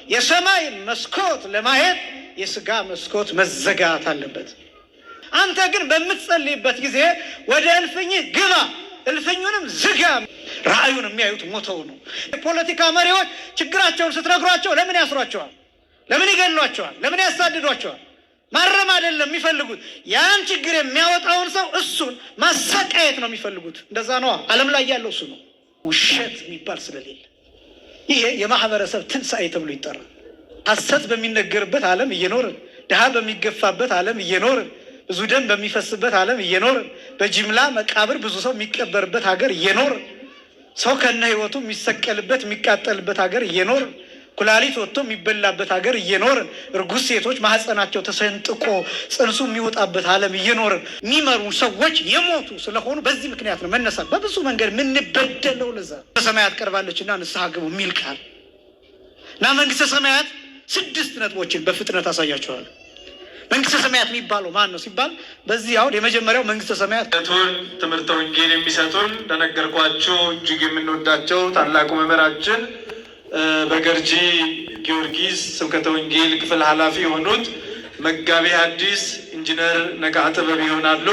የሰማይ መስኮት ለማየት የስጋ መስኮት መዘጋት አለበት። አንተ ግን በምትጸልይበት ጊዜ ወደ እልፍኝ ግባ፣ እልፍኙንም ዝጋ። ራእዩን የሚያዩት ሞተው ነው። የፖለቲካ መሪዎች ችግራቸውን ስትነግሯቸው ለምን ያስሯቸዋል? ለምን ይገሏቸዋል? ለምን ያሳድዷቸዋል? ማረም አይደለም የሚፈልጉት፣ ያን ችግር የሚያወጣውን ሰው እሱን ማሰቃየት ነው የሚፈልጉት። እንደዛ ነው ዓለም ላይ ያለው እሱ ነው። ውሸት የሚባል ስለሌለ ይሄ የማህበረሰብ ትንሣኤ ተብሎ ይጠራል። ሐሰት በሚነገርበት ዓለም እየኖርን፣ ድሃ በሚገፋበት ዓለም እየኖርን፣ ብዙ ደም በሚፈስበት ዓለም እየኖርን፣ በጅምላ መቃብር ብዙ ሰው የሚቀበርበት ሀገር እየኖርን፣ ሰው ከነ ህይወቱ የሚሰቀልበት የሚቃጠልበት ሀገር እየኖርን፣ ኩላሊት ወጥቶ የሚበላበት ሀገር እየኖርን፣ እርጉዝ ሴቶች ማህፀናቸው ተሰንጥቆ ጽንሱ የሚወጣበት ዓለም እየኖርን የሚመሩ ሰዎች የሞቱ ስለሆኑ በዚህ ምክንያት ነው መነሳት በብዙ መንገድ የምንበደለው። ለዛ ሰማያት ቀርባለችና ንስሐ ግቡ የሚል ቃል እና መንግስተ ሰማያት 6 ነጥቦችን በፍጥነት አሳያችኋለሁ። መንግስተ ሰማያት የሚባለው ማን ነው ሲባል በዚህ አሁን የመጀመሪያው መንግስተ ሰማያት ትምህርተ ወንጌል የሚሰጡን እንደነገርኳቸው እጅግ የምንወዳቸው ታላቁ መምህራችን በገርጂ ጊዮርጊስ ስብከተ ወንጌል ክፍል ኃላፊ የሆኑት መጋቤ ሐዲስ ኢንጂነር ነቃ ጥበብ ይሆናሉ።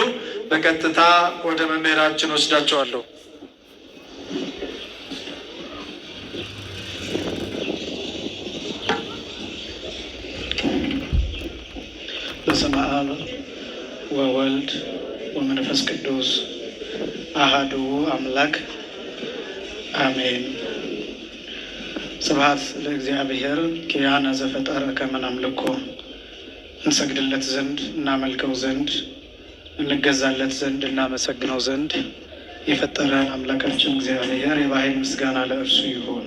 በቀጥታ ወደ መምህራችን ወስዳቸዋለሁ። በስመ አብ ወወልድ ወመንፈስ ቅዱስ አሐዱ አምላክ አሜን። ስብሐት ለእግዚአብሔር ኪያነ ዘፈጠረ ከመ ናምልኮ። እንሰግድለት ዘንድ እናመልከው ዘንድ እንገዛለት ዘንድ እናመሰግነው ዘንድ የፈጠረን አምላካችን እግዚአብሔር የባህል ምስጋና ለእርሱ ይሁን።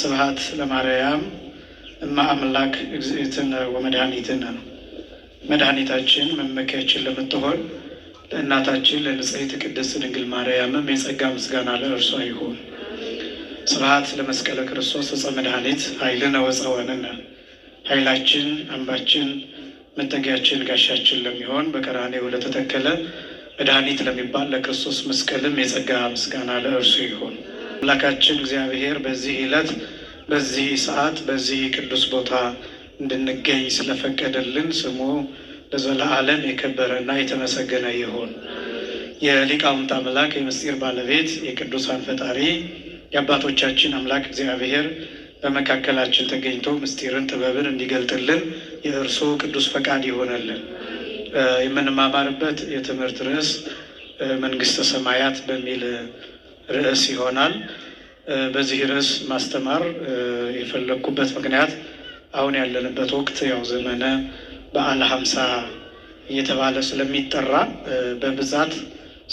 ስብሐት ለማርያም እማ አምላክ እግዝእትነ ወመድኃኒትነ። መድኃኒታችን መመኪያችን ለምትሆን ለእናታችን ለንጽሕት ቅድስት ድንግል ማርያምም የጸጋ ምስጋና ለእርሷ ይሁን። ስብሐት ለመስቀለ ክርስቶስ ዕፀ መድኃኒት ኃይልነ ወፀወንነ። ኃይላችን አምባችን መጠጊያችን ጋሻችን ለሚሆን በቀራንዮ ለተተከለ መድኃኒት ለሚባል ለክርስቶስ መስቀልም የጸጋ ምስጋና ለእርሱ ይሁን። አምላካችን እግዚአብሔር በዚህ ዕለት በዚህ ሰዓት በዚህ ቅዱስ ቦታ እንድንገኝ ስለፈቀደልን ስሙ ለዘለዓለም የከበረና የተመሰገነ ይሁን። የሊቃውንት አምላክ የምስጢር ባለቤት የቅዱሳን ፈጣሪ የአባቶቻችን አምላክ እግዚአብሔር በመካከላችን ተገኝቶ ምስጢርን ጥበብን እንዲገልጥልን የእርሱ ቅዱስ ፈቃድ ይሆነልን። የምንማማርበት የትምህርት ርዕስ መንግስተ ሰማያት በሚል ርዕስ ይሆናል። በዚህ ርዕስ ማስተማር የፈለግኩበት ምክንያት አሁን ያለንበት ወቅት ያው ዘመነ በዓለ ሀምሳ እየተባለ ስለሚጠራ በብዛት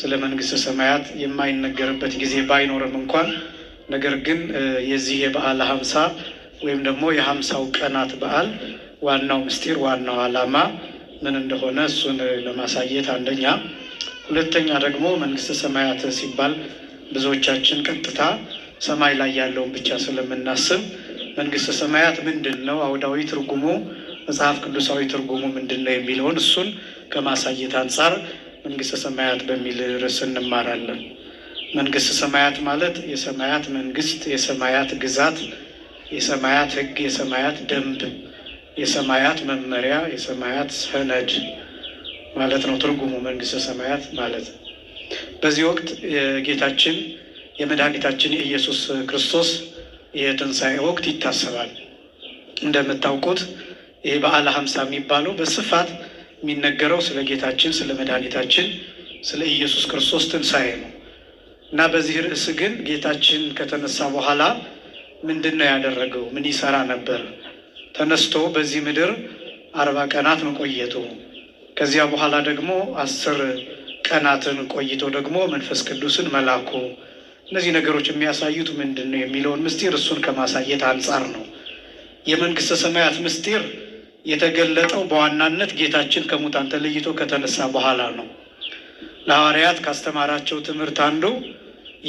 ስለ መንግስተ ሰማያት የማይነገርበት ጊዜ ባይኖርም እንኳን ነገር ግን የዚህ የበዓለ ሀምሳ ወይም ደግሞ የ50 ቀናት በዓል ዋናው ምስጢር ዋናው ዓላማ ምን እንደሆነ እሱን ለማሳየት አንደኛ፣ ሁለተኛ ደግሞ መንግስተ ሰማያት ሲባል ብዙዎቻችን ቀጥታ ሰማይ ላይ ያለውን ብቻ ስለምናስብ መንግስተ ሰማያት ምንድን ነው፣ አውዳዊ ትርጉሙ መጽሐፍ ቅዱሳዊ ትርጉሙ ምንድን ነው የሚለውን እሱን ከማሳየት አንጻር መንግስተ ሰማያት በሚል ርዕስ እንማራለን። መንግስተ ሰማያት ማለት የሰማያት መንግስት፣ የሰማያት ግዛት፣ የሰማያት ሕግ፣ የሰማያት ደንብ፣ የሰማያት መመሪያ፣ የሰማያት ሰነድ ማለት ነው ትርጉሙ መንግስተ ሰማያት ማለት። በዚህ ወቅት የጌታችን የመድኃኒታችን የኢየሱስ ክርስቶስ የትንሣኤ ወቅት ይታሰባል። እንደምታውቁት ይህ በዓለ ሀምሳ የሚባለው በስፋት የሚነገረው ስለ ጌታችን ስለ መድኃኒታችን ስለ ኢየሱስ ክርስቶስ ትንሣኤ ነው እና በዚህ ርዕስ ግን ጌታችን ከተነሳ በኋላ ምንድን ነው ያደረገው? ምን ይሰራ ነበር? ተነስቶ በዚህ ምድር 40 ቀናት መቆየቱ፣ ከዚያ በኋላ ደግሞ 10 ቀናትን ቆይቶ ደግሞ መንፈስ ቅዱስን መላኩ፣ እነዚህ ነገሮች የሚያሳዩት ምንድን ነው የሚለውን ምስጢር እሱን ከማሳየት አንጻር ነው። የመንግስተ ሰማያት ምስጢር የተገለጠው በዋናነት ጌታችን ከሙታን ተለይቶ ከተነሳ በኋላ ነው። ለሐዋርያት ካስተማራቸው ትምህርት አንዱ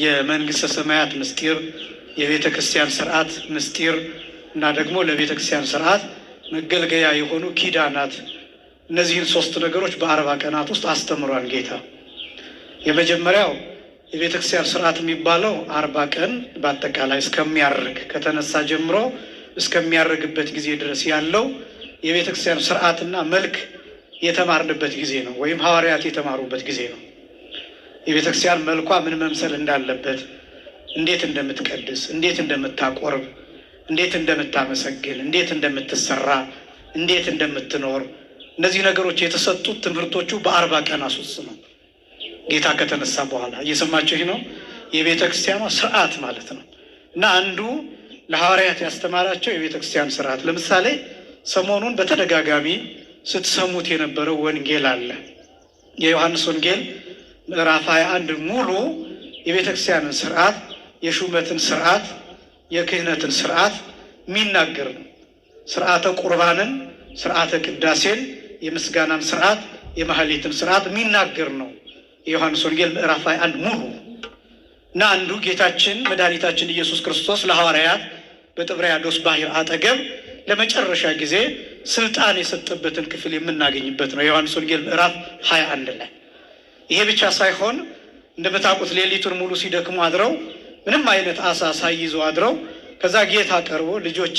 የመንግስተ ሰማያት ምስጢር፣ የቤተ ክርስቲያን ስርዓት ምስጢር እና ደግሞ ለቤተ ክርስቲያን ስርዓት መገልገያ የሆኑ ኪዳናት፣ እነዚህን 3 ነገሮች በ40 ቀናት ውስጥ አስተምሯል ጌታ። የመጀመሪያው የቤተ ክርስቲያን ስርዓት የሚባለው 40 ቀን በአጠቃላይ እስከሚያርግ ከተነሳ ጀምሮ እስከሚያርግበት ጊዜ ድረስ ያለው የቤተ ክርስቲያን ስርዓትና መልክ የተማርንበት ጊዜ ነው፣ ወይም ሐዋርያት የተማሩበት ጊዜ ነው። የቤተ ክርስቲያን መልኳ ምን መምሰል እንዳለበት፣ እንዴት እንደምትቀድስ፣ እንዴት እንደምታቆርብ፣ እንዴት እንደምታመሰግን፣ እንዴት እንደምትሰራ፣ እንዴት እንደምትኖር፣ እነዚህ ነገሮች የተሰጡት ትምህርቶቹ በ40 ቀናት ውስጥ ነው። ጌታ ከተነሳ በኋላ እየሰማችሁ ነው። የቤተ ክርስቲያኗ ስርዓት ማለት ነው። እና አንዱ ለሐዋርያት ያስተማራቸው የቤተ ክርስቲያን ስርዓት፣ ለምሳሌ ሰሞኑን በተደጋጋሚ ስትሰሙት የነበረው ወንጌል አለ። የዮሐንስ ወንጌል ምዕራፍ 21 ሙሉ የቤተ ክርስቲያንን ስርዓት፣ የሹመትን ስርዓት፣ የክህነትን ስርዓት የሚናገር ነው። ስርዓተ ቁርባንን፣ ስርዓተ ቅዳሴን፣ የምስጋናን ስርዓት፣ የማህሌትን ስርዓት የሚናገር ነው የዮሐንስ ወንጌል ምዕራፍ 21 ሙሉ። እና አንዱ ጌታችን መድኃኒታችን ኢየሱስ ክርስቶስ ለሐዋርያት በጥብርያዶስ ባህር አጠገብ ለመጨረሻ ጊዜ ስልጣን የሰጠበትን ክፍል የምናገኝበት ነው የዮሐንስ ወንጌል ምዕራፍ 21 ላይ። ይሄ ብቻ ሳይሆን እንደምታውቁት ሌሊቱን ሙሉ ሲደክሙ አድረው ምንም አይነት አሳ ሳይይዙ አድረው ከዛ ጌታ ቀርቦ ልጆች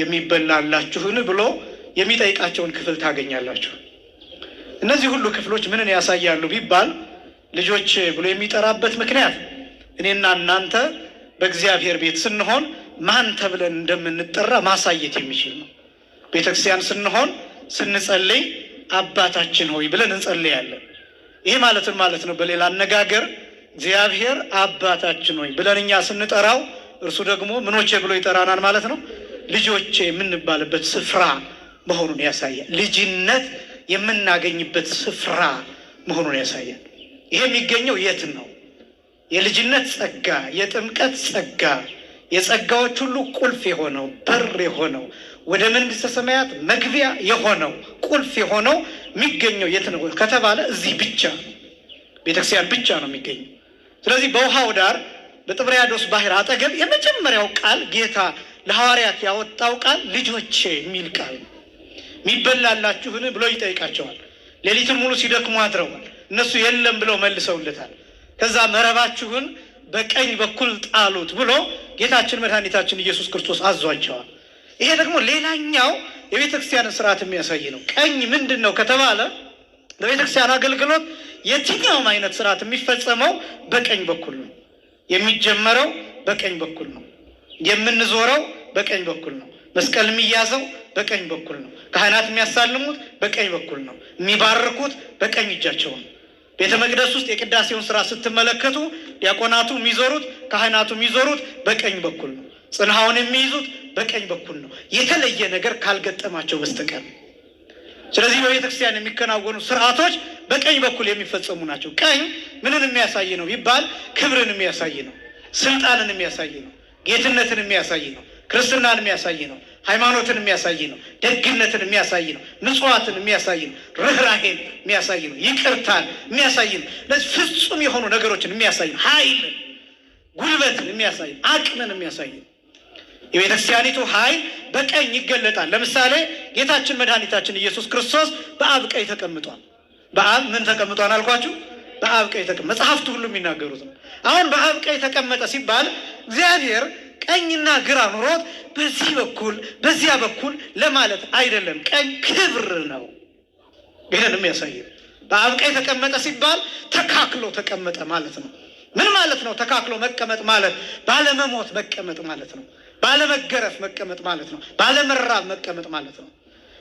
የሚበላላችሁን ብሎ የሚጠይቃቸውን ክፍል ታገኛላችሁ። እነዚህ ሁሉ ክፍሎች ምንን ያሳያሉ ቢባል ልጆች ብሎ የሚጠራበት ምክንያት እኔና እናንተ በእግዚአብሔር ቤት ስንሆን ማን ተብለን እንደምንጠራ ማሳየት የሚችል ነው። ቤተክርስቲያን ስንሆን ስንጸልይ አባታችን ሆይ ብለን እንጸልያለን። ይሄ ማለትን ማለት ነው። በሌላ አነጋገር እግዚአብሔር አባታችን ሆይ ብለን እኛ ስንጠራው እርሱ ደግሞ ምኖቼ ብሎ ይጠራናል ማለት ነው። ልጆቼ የምንባልበት ስፍራ መሆኑን ያሳያል። ልጅነት የምናገኝበት ስፍራ መሆኑን ያሳያል። ይሄ የሚገኘው የት ነው? የልጅነት ጸጋ፣ የጥምቀት ጸጋ፣ የጸጋዎች ሁሉ ቁልፍ የሆነው በር የሆነው ወደ መንግስተ ሰማያት መግቢያ የሆነው ቁልፍ የሆነው የሚገኘው የት ነው ከተባለ እዚህ ብቻ ቤተክርስቲያን ብቻ ነው የሚገኘው። ስለዚህ በውሃው ዳር በጥብርያዶስ ባህር አጠገብ የመጀመሪያው ቃል ጌታ ለሐዋርያት ያወጣው ቃል ልጆቼ የሚል ቃል ነው። የሚበላላችሁን ብሎ ይጠይቃቸዋል። ሌሊቱን ሙሉ ሲደክሙ አድረዋል። እነሱ የለም ብለው መልሰውለታል። ከዛ መረባችሁን በቀኝ በኩል ጣሉት ብሎ ጌታችን መድኃኒታችን ኢየሱስ ክርስቶስ አዟቸዋል። ይሄ ደግሞ ሌላኛው የቤተክርስቲያንን ስርዓት የሚያሳይ ነው። ቀኝ ምንድን ነው ከተባለ በቤተክርስቲያን አገልግሎት የትኛውም አይነት ስርዓት የሚፈጸመው በቀኝ በኩል ነው። የሚጀመረው በቀኝ በኩል ነው። የምንዞረው በቀኝ በኩል ነው። መስቀል የሚያዘው በቀኝ በኩል ነው። ካህናት የሚያሳልሙት በቀኝ በኩል ነው። የሚባርኩት በቀኝ እጃቸው ነው። ቤተ መቅደስ ውስጥ የቅዳሴውን ስራ ስትመለከቱ ዲያቆናቱ የሚዞሩት፣ ካህናቱ የሚዞሩት በቀኝ በኩል ነው። ጽንሐውን የሚይዙት በቀኝ በኩል ነው፣ የተለየ ነገር ካልገጠማቸው በስተቀር። ስለዚህ በቤተክርስቲያን የሚከናወኑ ስርዓቶች በቀኝ በኩል የሚፈጸሙ ናቸው። ቀኝ ምንን የሚያሳይ ነው ቢባል ክብርን የሚያሳይ ነው፣ ስልጣንን የሚያሳይ ነው፣ ጌትነትን የሚያሳይ ነው፣ ክርስትናን የሚያሳይ ነው፣ ሃይማኖትን የሚያሳይ ነው፣ ደግነትን የሚያሳይ ነው፣ ምጽዋትን የሚያሳይ ነው፣ ርኅራኄን የሚያሳይ ነው፣ ይቅርታን የሚያሳይ ነው። ለዚህ ፍጹም የሆኑ ነገሮችን የሚያሳይ ነው። ኃይልን፣ ጉልበትን የሚያሳይ ነው፣ አቅምን የሚያሳይ ነው። የቤተክርስቲያኒቱ ኃይል በቀኝ ይገለጣል። ለምሳሌ ጌታችን መድኃኒታችን ኢየሱስ ክርስቶስ በአብ ቀኝ ተቀምጧል። በአብ ምን ተቀምጧል አልኳችሁ? በአብ ቀኝ ተቀምጧል። መጽሐፍቱ ሁሉ የሚናገሩት ነው። አሁን በአብ ቀኝ ተቀመጠ ሲባል እግዚአብሔር ቀኝና ግራ ኑሮት በዚህ በኩል በዚያ በኩል ለማለት አይደለም። ቀኝ ክብር ነው። ይህንን የሚያሳይ በአብ ቀኝ ተቀመጠ ሲባል ተካክሎ ተቀመጠ ማለት ነው። ምን ማለት ነው? ተካክሎ መቀመጥ ማለት ባለመሞት መቀመጥ ማለት ነው። ባለመገረፍ መቀመጥ ማለት ነው። ባለመራብ መቀመጥ ማለት ነው።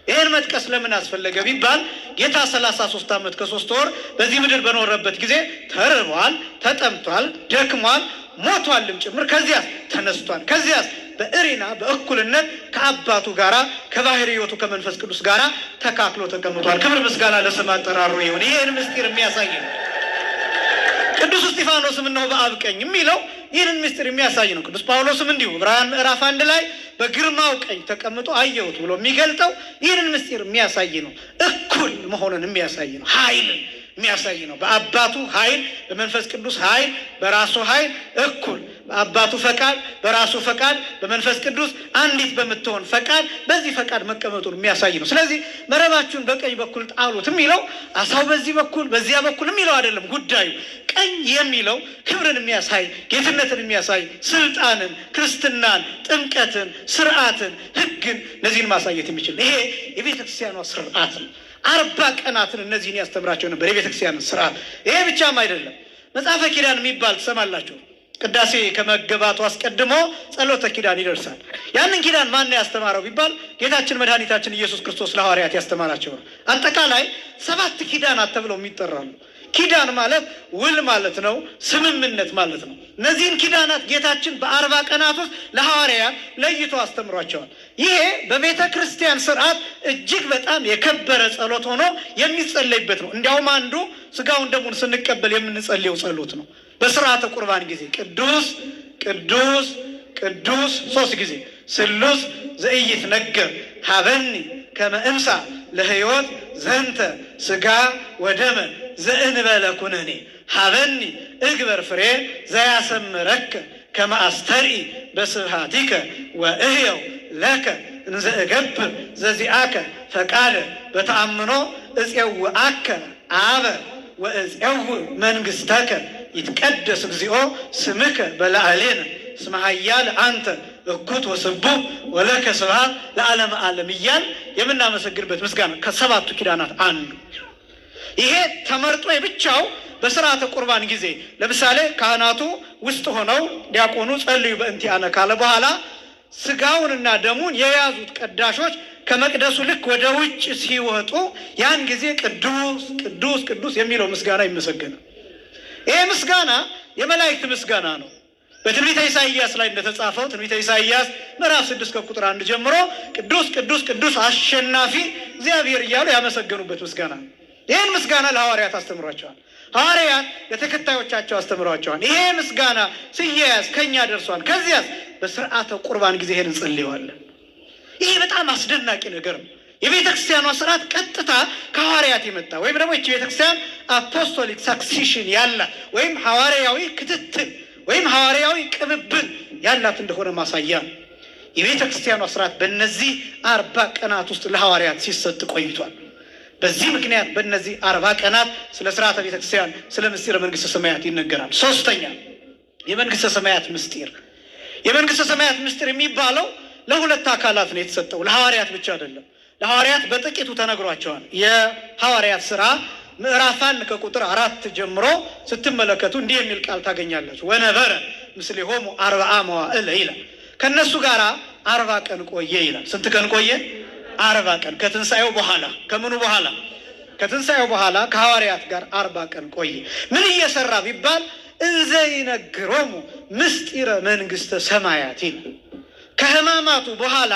ይህን መጥቀስ ለምን አስፈለገ ቢባል ጌታ 33 ዓመት ከ3 ወር በዚህ ምድር በኖረበት ጊዜ ተርቧል፣ ተጠምቷል፣ ደክሟል፣ ሞቷልም ጭምር። ከዚያስ ተነስቷል። ከዚያስ በእሪና በእኩልነት ከአባቱ ጋራ ከባህሪ ሕይወቱ ከመንፈስ ቅዱስ ጋራ ተካክሎ ተቀምጧል። ክብር ምስጋና ለስም አጠራሩ ይሁን። ይህን ምስጢር የሚያሳይ ነው። ቅዱስ እስጢፋኖስም እነሆ በአብ ቀኝ የሚለው ይህንን ምስጢር የሚያሳይ ነው። ቅዱስ ጳውሎስም እንዲሁ ዕብራውያን ምዕራፍ 1 ላይ በግርማው ቀኝ ተቀምጦ አየሁት ብሎ የሚገልጠው ይህንን ምስጢር የሚያሳይ ነው። እኩል መሆኑን የሚያሳይ ነው። ኃይልን የሚያሳይ ነው። በአባቱ ኃይል፣ በመንፈስ ቅዱስ ኃይል፣ በራሱ ኃይል እኩል በአባቱ ፈቃድ፣ በራሱ ፈቃድ፣ በመንፈስ ቅዱስ አንዲት በምትሆን ፈቃድ በዚህ ፈቃድ መቀመጡን የሚያሳይ ነው። ስለዚህ መረባችሁን በቀኝ በኩል ጣሉት የሚለው አሳው በዚህ በኩል በዚያ በኩል የሚለው አይደለም። ጉዳዩ ቀኝ የሚለው ክብርን የሚያሳይ ጌትነትን የሚያሳይ ስልጣንን፣ ክርስትናን፣ ጥምቀትን፣ ስርዓትን፣ ሕግን እነዚህን ማሳየት የሚችል ይሄ የቤተ ክርስቲያኗ ስርዓት ነው። 40 ቀናትን እነዚህን ያስተምራቸው ነበር የቤተ ክርስቲያን ስርዓት። ይሄ ብቻም አይደለም። መጽሐፈ ኪዳን የሚባል ትሰማላችሁ። ቅዳሴ ከመገባቱ አስቀድሞ ጸሎተ ኪዳን ይደርሳል። ያንን ኪዳን ማን ያስተማረው ቢባል ጌታችን መድኃኒታችን ኢየሱስ ክርስቶስ ለሐዋርያት ያስተማራቸው ነው። አጠቃላይ 7 ኪዳናት ተብለው የሚጠራሉ። ኪዳን ማለት ውል ማለት ነው፣ ስምምነት ማለት ነው። እነዚህን ኪዳናት ጌታችን በ40 ቀናት ውስጥ ለሐዋርያት ለይቶ አስተምሯቸዋል። ይሄ በቤተ ክርስቲያን ስርዓት እጅግ በጣም የከበረ ጸሎት ሆኖ የሚጸለይበት ነው። እንዲያውም አንዱ ስጋውን ደሙን ስንቀበል የምንጸልየው ጸሎት ነው። በስርዓተ ቁርባን ጊዜ ቅዱስ ቅዱስ ቅዱስ 3 ጊዜ ስሉስ ዘኢይትነገር ሀበኒ ከመ እምሳ ለሕይወት ዘንተ ስጋ ወደመ ዘእንበለ ኩነኔ ሀበኒ እግበር ፍሬ ዘያሰምረከ ከመ አስተርኢ በስብሐቲከ ወእህየው ለከ እንዘ እገብር ዘዚአከ ፈቃደ በተአምኖ እፄውአከ አበ ወእፄውእ መንግሥተከ ይትቀደስ እግዚኦ ስምከ በላዕሌነ እስመ ኃያል አንተ እኩት ወስቡሕ ወለከ ስብሐት ለዓለመ ዓለም እያል የምናመሰግንበት ምስጋና ከ7ቱ ኪዳናት አንዱ ይሄ ተመርጦ ብቻው በስርዓተ ቁርባን ጊዜ ለምሳሌ ካህናቱ ውስጥ ሆነው ዲያቆኑ ጸልዩ በእንቲአነ ካለ በኋላ ስጋውንና ደሙን የያዙት ቀዳሾች ከመቅደሱ ልክ ወደ ውጭ ሲወጡ ያን ጊዜ ቅዱስ ቅዱስ ቅዱስ የሚለው ምስጋና ይመሰገናል። ይሄ ምስጋና የመላእክት ምስጋና ነው። በትንቢተ ኢሳይያስ ላይ እንደተጻፈው ትንቢተ ኢሳይያስ ምዕራፍ 6 ከቁጥር 1 ጀምሮ ቅዱስ ቅዱስ ቅዱስ አሸናፊ እግዚአብሔር እያሉ ያመሰገኑበት ምስጋና ነው። ይህን ምስጋና ለሐዋርያት አስተምሯቸዋል። ሐዋርያት ለተከታዮቻቸው አስተምሯቸዋል። ይሄ ምስጋና ሲያያዝ ከኛ ደርሷል። ከዚያስ በስርዓተ ቁርባን ጊዜ ይሄን እንጸልየዋለን። ይሄ በጣም አስደናቂ ነገር ነው። የቤተ ክርስቲያኗ ስርዓት ቀጥታ ከሐዋርያት የመጣ ወይም ደግሞ ይህች ቤተ ክርስቲያን አፖስቶሊክ ሳክሲሽን ያላት ወይም ሐዋርያዊ ክትትል ወይም ሐዋርያዊ ቅብብል ያላት እንደሆነ ማሳያ ነው። የቤተ ክርስቲያኗ ስርዓት በእነዚህ 40 ቀናት ውስጥ ለሐዋርያት ሲሰጥ ቆይቷል። በዚህ ምክንያት በእነዚህ 40 ቀናት ስለ ስርዓተ ቤተ ክርስቲያን ስለ ምስጢረ መንግስተ ሰማያት ይነገራል። ሶስተኛ የመንግስተ ሰማያት ምስጢር። የመንግስተ ሰማያት ምስጢር የሚባለው ለሁለት አካላት ነው የተሰጠው፣ ለሐዋርያት ብቻ አይደለም። ለሐዋርያት በጥቂቱ ተነግሯቸዋል። የሐዋርያት ሥራ ምዕራፍ 1 ከቁጥር 4 ጀምሮ ስትመለከቱ እንዲህ የሚል ቃል ታገኛላችሁ። ወነበረ ምስሌሆሙ 40 መዋዕለ ይላል። ከነሱ ጋር 40 ቀን ቆየ ይላል። ስንት ቀን ቆየ? 40 ቀን። ከትንሣኤው በኋላ ከምኑ በኋላ? ከትንሣኤው በኋላ ከሐዋርያት ጋር 40 ቀን ቆየ። ምን እየሰራ ቢባል እንዘ ይነግሮሙ ምስጢረ መንግስተ ሰማያት ይላል። ከሕማማቱ በኋላ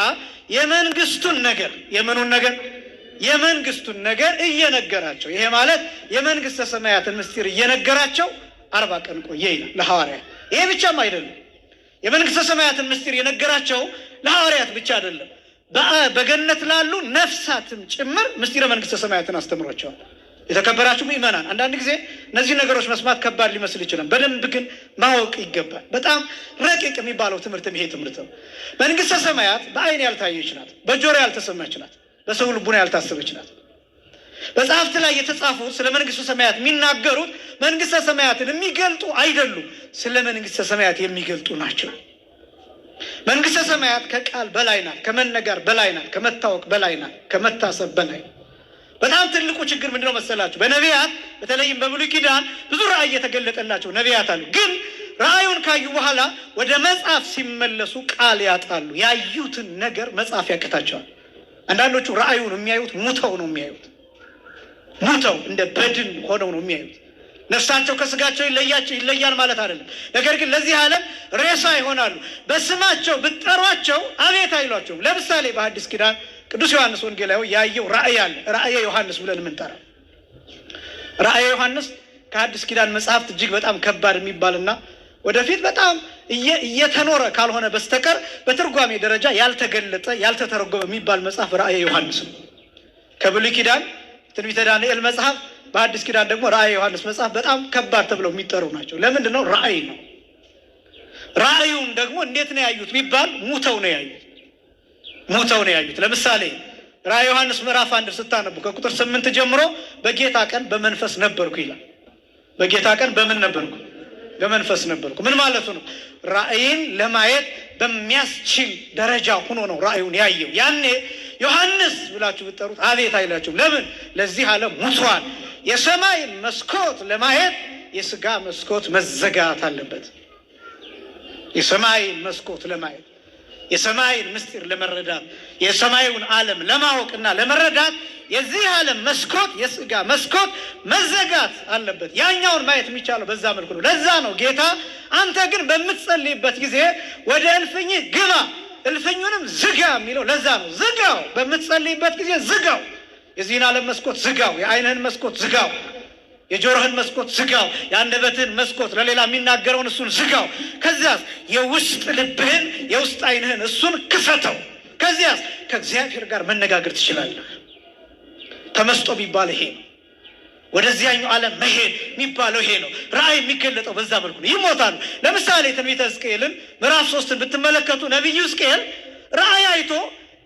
የመንግስቱን ነገር የምኑን ነገር? የመንግስቱን ነገር እየነገራቸው። ይሄ ማለት የመንግስተ ሰማያትን ምስጢር እየነገራቸው 40 ቀን ቆየ ይላል ለሐዋርያት። ይሄ ብቻም አይደለም። የመንግስተ ሰማያትን ምስጢር የነገራቸው ለሐዋርያት ብቻ አይደለም፣ በገነት ላሉ ነፍሳትም ጭምር ምስጢረ መንግስተ ሰማያትን አስተምሯቸዋል። የተከበራችሁ ምእመናን፣ አንዳንድ ጊዜ እነዚህ ነገሮች መስማት ከባድ ሊመስል ይችላል። በደንብ ግን ማወቅ ይገባል። በጣም ረቂቅ የሚባለው ትምህርትም ይሄ ትምህርት ነው። መንግስተ ሰማያት በአይን ያልታየች ናት፣ በጆሮ ያልተሰማች ናት፣ በሰው ልቡና ያልታሰበች ናት። መጽሐፍት ላይ የተጻፉት ስለ መንግስተ ሰማያት የሚናገሩት መንግስተ ሰማያትን የሚገልጡ አይደሉም፣ ስለ መንግስተ ሰማያት የሚገልጡ ናቸው። መንግስተ ሰማያት ከቃል በላይ ናት፣ ከመነገር በላይ ናት፣ ከመታወቅ በላይ ናት፣ ከመታሰብ በላይ። በጣም ትልቁ ችግር ምንድነው መሰላችሁ? በነቢያት በተለይም በብሉይ ኪዳን ብዙ ራእይ የተገለጠላቸው ነቢያት አሉ። ግን ራእዩን ካዩ በኋላ ወደ መጽሐፍ ሲመለሱ ቃል ያጣሉ። ያዩትን ነገር መጽሐፍ ያቅታቸዋል። አንዳንዶቹ ራእዩን የሚያዩት ሙተው ነው የሚያዩት። ሙተው እንደ በድን ሆነው ነው የሚያዩት። ነፍሳቸው ከስጋቸው ይለያል ማለት አይደለም። ነገር ግን ለዚህ ዓለም ሬሳ ይሆናሉ። በስማቸው ብትጠሯቸው አቤት አይሏቸውም። ለምሳሌ በአዲስ ኪዳን ቅዱስ ዮሐንስ ወንጌላዊ ያየው ራእይ አለ። ራእየ ዮሐንስ ብለን የምንጠራው ራእየ ዮሐንስ ከአዲስ ኪዳን መጽሐፍት እጅግ በጣም ከባድ የሚባልና ወደፊት በጣም እየተኖረ ካልሆነ በስተቀር በትርጓሜ ደረጃ ያልተገለጠ ያልተተረጎመ የሚባል መጽሐፍ ራእየ ዮሐንስ ነው። ከብሉይ ኪዳን ትንቢተ ዳንኤል መጽሐፍ፣ በአዲስ ኪዳን ደግሞ ራእየ ዮሐንስ መጽሐፍ በጣም ከባድ ተብለው የሚጠሩ ናቸው። ለምንድን ነው? ራእይ ነው። ራእዩን ደግሞ እንዴት ነው ያዩት ቢባል ሙተው ነው ያዩት። ለምሳሌ ራእየ ዮሐንስ ምዕራፍ 1 ስታነቡ ከቁጥር 8 ጀምሮ በጌታ ቀን በመንፈስ ነበርኩ ይላል። በጌታ ቀን በምን ነበርኩ? በመንፈስ ነበርኩ። ምን ማለቱ ነው? ራእይን ለማየት በሚያስችል ደረጃ ሆኖ ነው ራእዩን ያየው። ያኔ ዮሐንስ ብላችሁ ብትጠሩት አቤት አይላችሁም። ለምን? ለዚህ ዓለም ሙቷል። የሰማይን መስኮት ለማየት የስጋ መስኮት መዘጋት አለበት። የሰማይን መስኮት ለማየት የሰማይን ምስጢር ለመረዳት የሰማዩን ዓለም ለማወቅና ለመረዳት የዚህ ዓለም መስኮት የስጋ መስኮት መዘጋት አለበት። ያኛውን ማየት የሚቻለው በዛ መልኩ ነው። ለዛ ነው ጌታ አንተ ግን በምትጸልይበት ጊዜ ወደ እልፍኝህ ግባ እልፍኙንም ዝጋ የሚለው። ለዛ ነው ዝጋው፣ በምትጸልይበት ጊዜ ዝጋው። የዚህን ዓለም መስኮት ዝጋው፣ የዓይንህን መስኮት ዝጋው፣ የጆሮህን መስኮት ዝጋው፣ የአንደበትህን መስኮት ለሌላ የሚናገረውን እሱን ዝጋው። ከዚያስ የውስጥ ልብህን የውስጥ ዓይንህን እሱን ክፈተው። ከዚያስ ከእግዚአብሔር ጋር መነጋገር ትችላለህ። ተመስጦ የሚባል ይሄ ነው። ወደዚያኛው ዓለም መሄድ የሚባለው ይሄ ነው። ራእይ የሚገለጠው በዛ መልኩ ነው። ይሞታሉ። ለምሳሌ ትንቢተ ሕዝቅኤልን ምዕራፍ 3 ብትመለከቱ ነቢዩ ሕዝቅኤል ራእይ አይቶ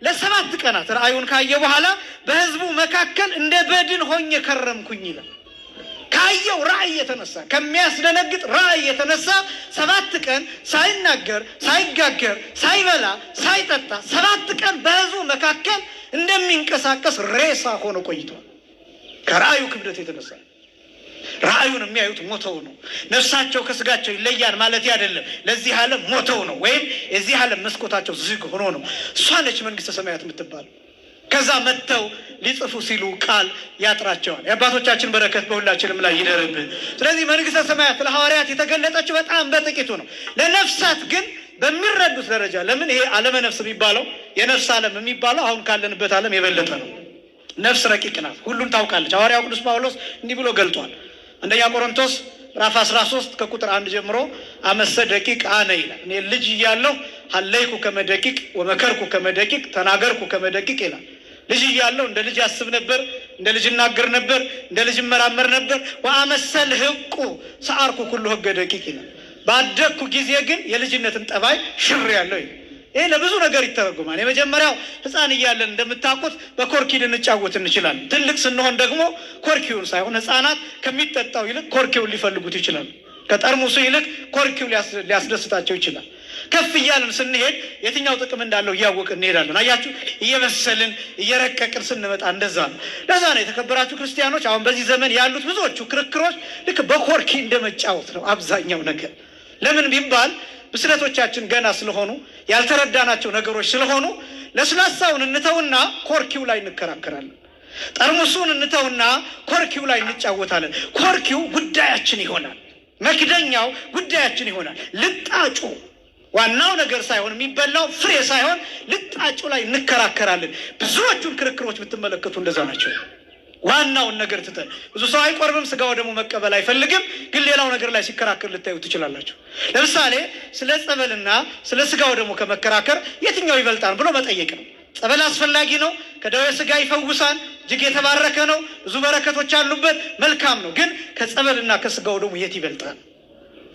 ለ7 ቀናት ራእዩን ካየ በኋላ በሕዝቡ መካከል እንደ በድን ሆኜ ከረምኩኝ ይላል። ካየው ራእይ የተነሳ ከሚያስደነግጥ ራእይ የተነሳ 7 ቀን ሳይናገር ሳይጋገር ሳይበላ ሳይጠጣ 7 ቀን በሕዝቡ መካከል እንደሚንቀሳቀስ ሬሳ ሆኖ ቆይቷል። ከራእዩ ክብደት የተነሳ ራእዩን የሚያዩት ሞተው ነው። ነፍሳቸው ከስጋቸው ይለያል ማለት አይደለም። ለዚህ ዓለም ሞተው ነው፣ ወይም የዚህ ዓለም መስኮታቸው ዝግ ሆኖ ነው። እሷ ነች መንግስተ ሰማያት የምትባል። ከዛ መጥተው ሊጽፉ ሲሉ ቃል ያጥራቸዋል። የአባቶቻችን በረከት በሁላችንም ላይ ይደርብን። ስለዚህ መንግስተ ሰማያት ለሐዋርያት የተገለጠችው በጣም በጥቂቱ ነው። ለነፍሳት ግን በሚረዱት ደረጃ ለምን ይሄ ዓለመ ነፍስ የሚባለው የነፍስ ዓለም የሚባለው አሁን ካለንበት ዓለም የበለጠ ነው። ነፍስ ረቂቅ ናት፣ ሁሉን ታውቃለች። ሐዋርያው ቅዱስ ጳውሎስ እንዲህ ብሎ ገልጧል። አንደኛ ቆሮንቶስ ምዕራፍ 13 ከቁጥር 1 ጀምሮ አመሰ ደቂቅ አነ ይላል። እኔ ልጅ እያለሁ ሀለይኩ ከመደቂቅ ወመከርኩ ከመደቂቅ ተናገርኩ ከመደቂቅ ይላል። ልጅ እያለሁ እንደ ልጅ አስብ ነበር፣ እንደ ልጅ እናገር ነበር፣ እንደ ልጅ እመራመር ነበር። ወአመሰል ህቁ ሰአርኩ ኩሉ ህገ ደቂቅ ይላል። ባደግኩ ጊዜ ግን የልጅነትን ጠባይ ሽር ያለው ይላል። ይሄ ለብዙ ነገር ይተረጉማል። የመጀመሪያው ሕፃን እያለን እንደምታውቁት በኮርኪ ልንጫወት እንችላለን። ትልቅ ስንሆን ደግሞ ኮርኪውን ሳይሆን ሕፃናት ከሚጠጣው ይልቅ ኮርኪውን ሊፈልጉት ይችላሉ። ከጠርሙሱ ይልቅ ኮርኪው ሊያስደስታቸው ይችላል። ከፍ እያለን ስንሄድ የትኛው ጥቅም እንዳለው እያወቅን እንሄዳለን። አያችሁ፣ እየበሰልን እየረቀቅን ስንመጣ እንደዛ ነው። ለዛ ነው የተከበራችሁ ክርስቲያኖች አሁን በዚህ ዘመን ያሉት ብዙዎቹ ክርክሮች ልክ በኮርኪ እንደመጫወት ነው አብዛኛው ነገር። ለምን ቢባል ብስለቶቻችን ገና ስለሆኑ ያልተረዳናቸው ነገሮች ስለሆኑ ለስላሳውን እንተውና ኮርኪው ላይ እንከራከራለን። ጠርሙሱን እንተውና ኮርኪው ላይ እንጫወታለን። ኮርኪው ጉዳያችን ይሆናል። መክደኛው ጉዳያችን ይሆናል። ልጣጩ ዋናው ነገር ሳይሆን የሚበላው ፍሬ ሳይሆን ልጣጩ ላይ እንከራከራለን። ብዙዎቹን ክርክሮች ብትመለከቱ እንደዛ ናቸው። ዋናውን ነገር ትተን ብዙ ሰው አይቆርብም፣ ስጋው ደግሞ መቀበል አይፈልግም። ግን ሌላው ነገር ላይ ሲከራከር ልታዩ ትችላላችሁ። ለምሳሌ ስለ ጸበልና ስለ ስጋው ደግሞ ከመከራከር የትኛው ይበልጣል ብሎ መጠየቅ ነው። ጸበል አስፈላጊ ነው፣ ከደዌ ስጋ ይፈውሳል፣ እጅግ የተባረከ ነው፣ ብዙ በረከቶች አሉበት፣ መልካም ነው። ግን ከጸበልና ከስጋው ደግሞ የት ይበልጣል?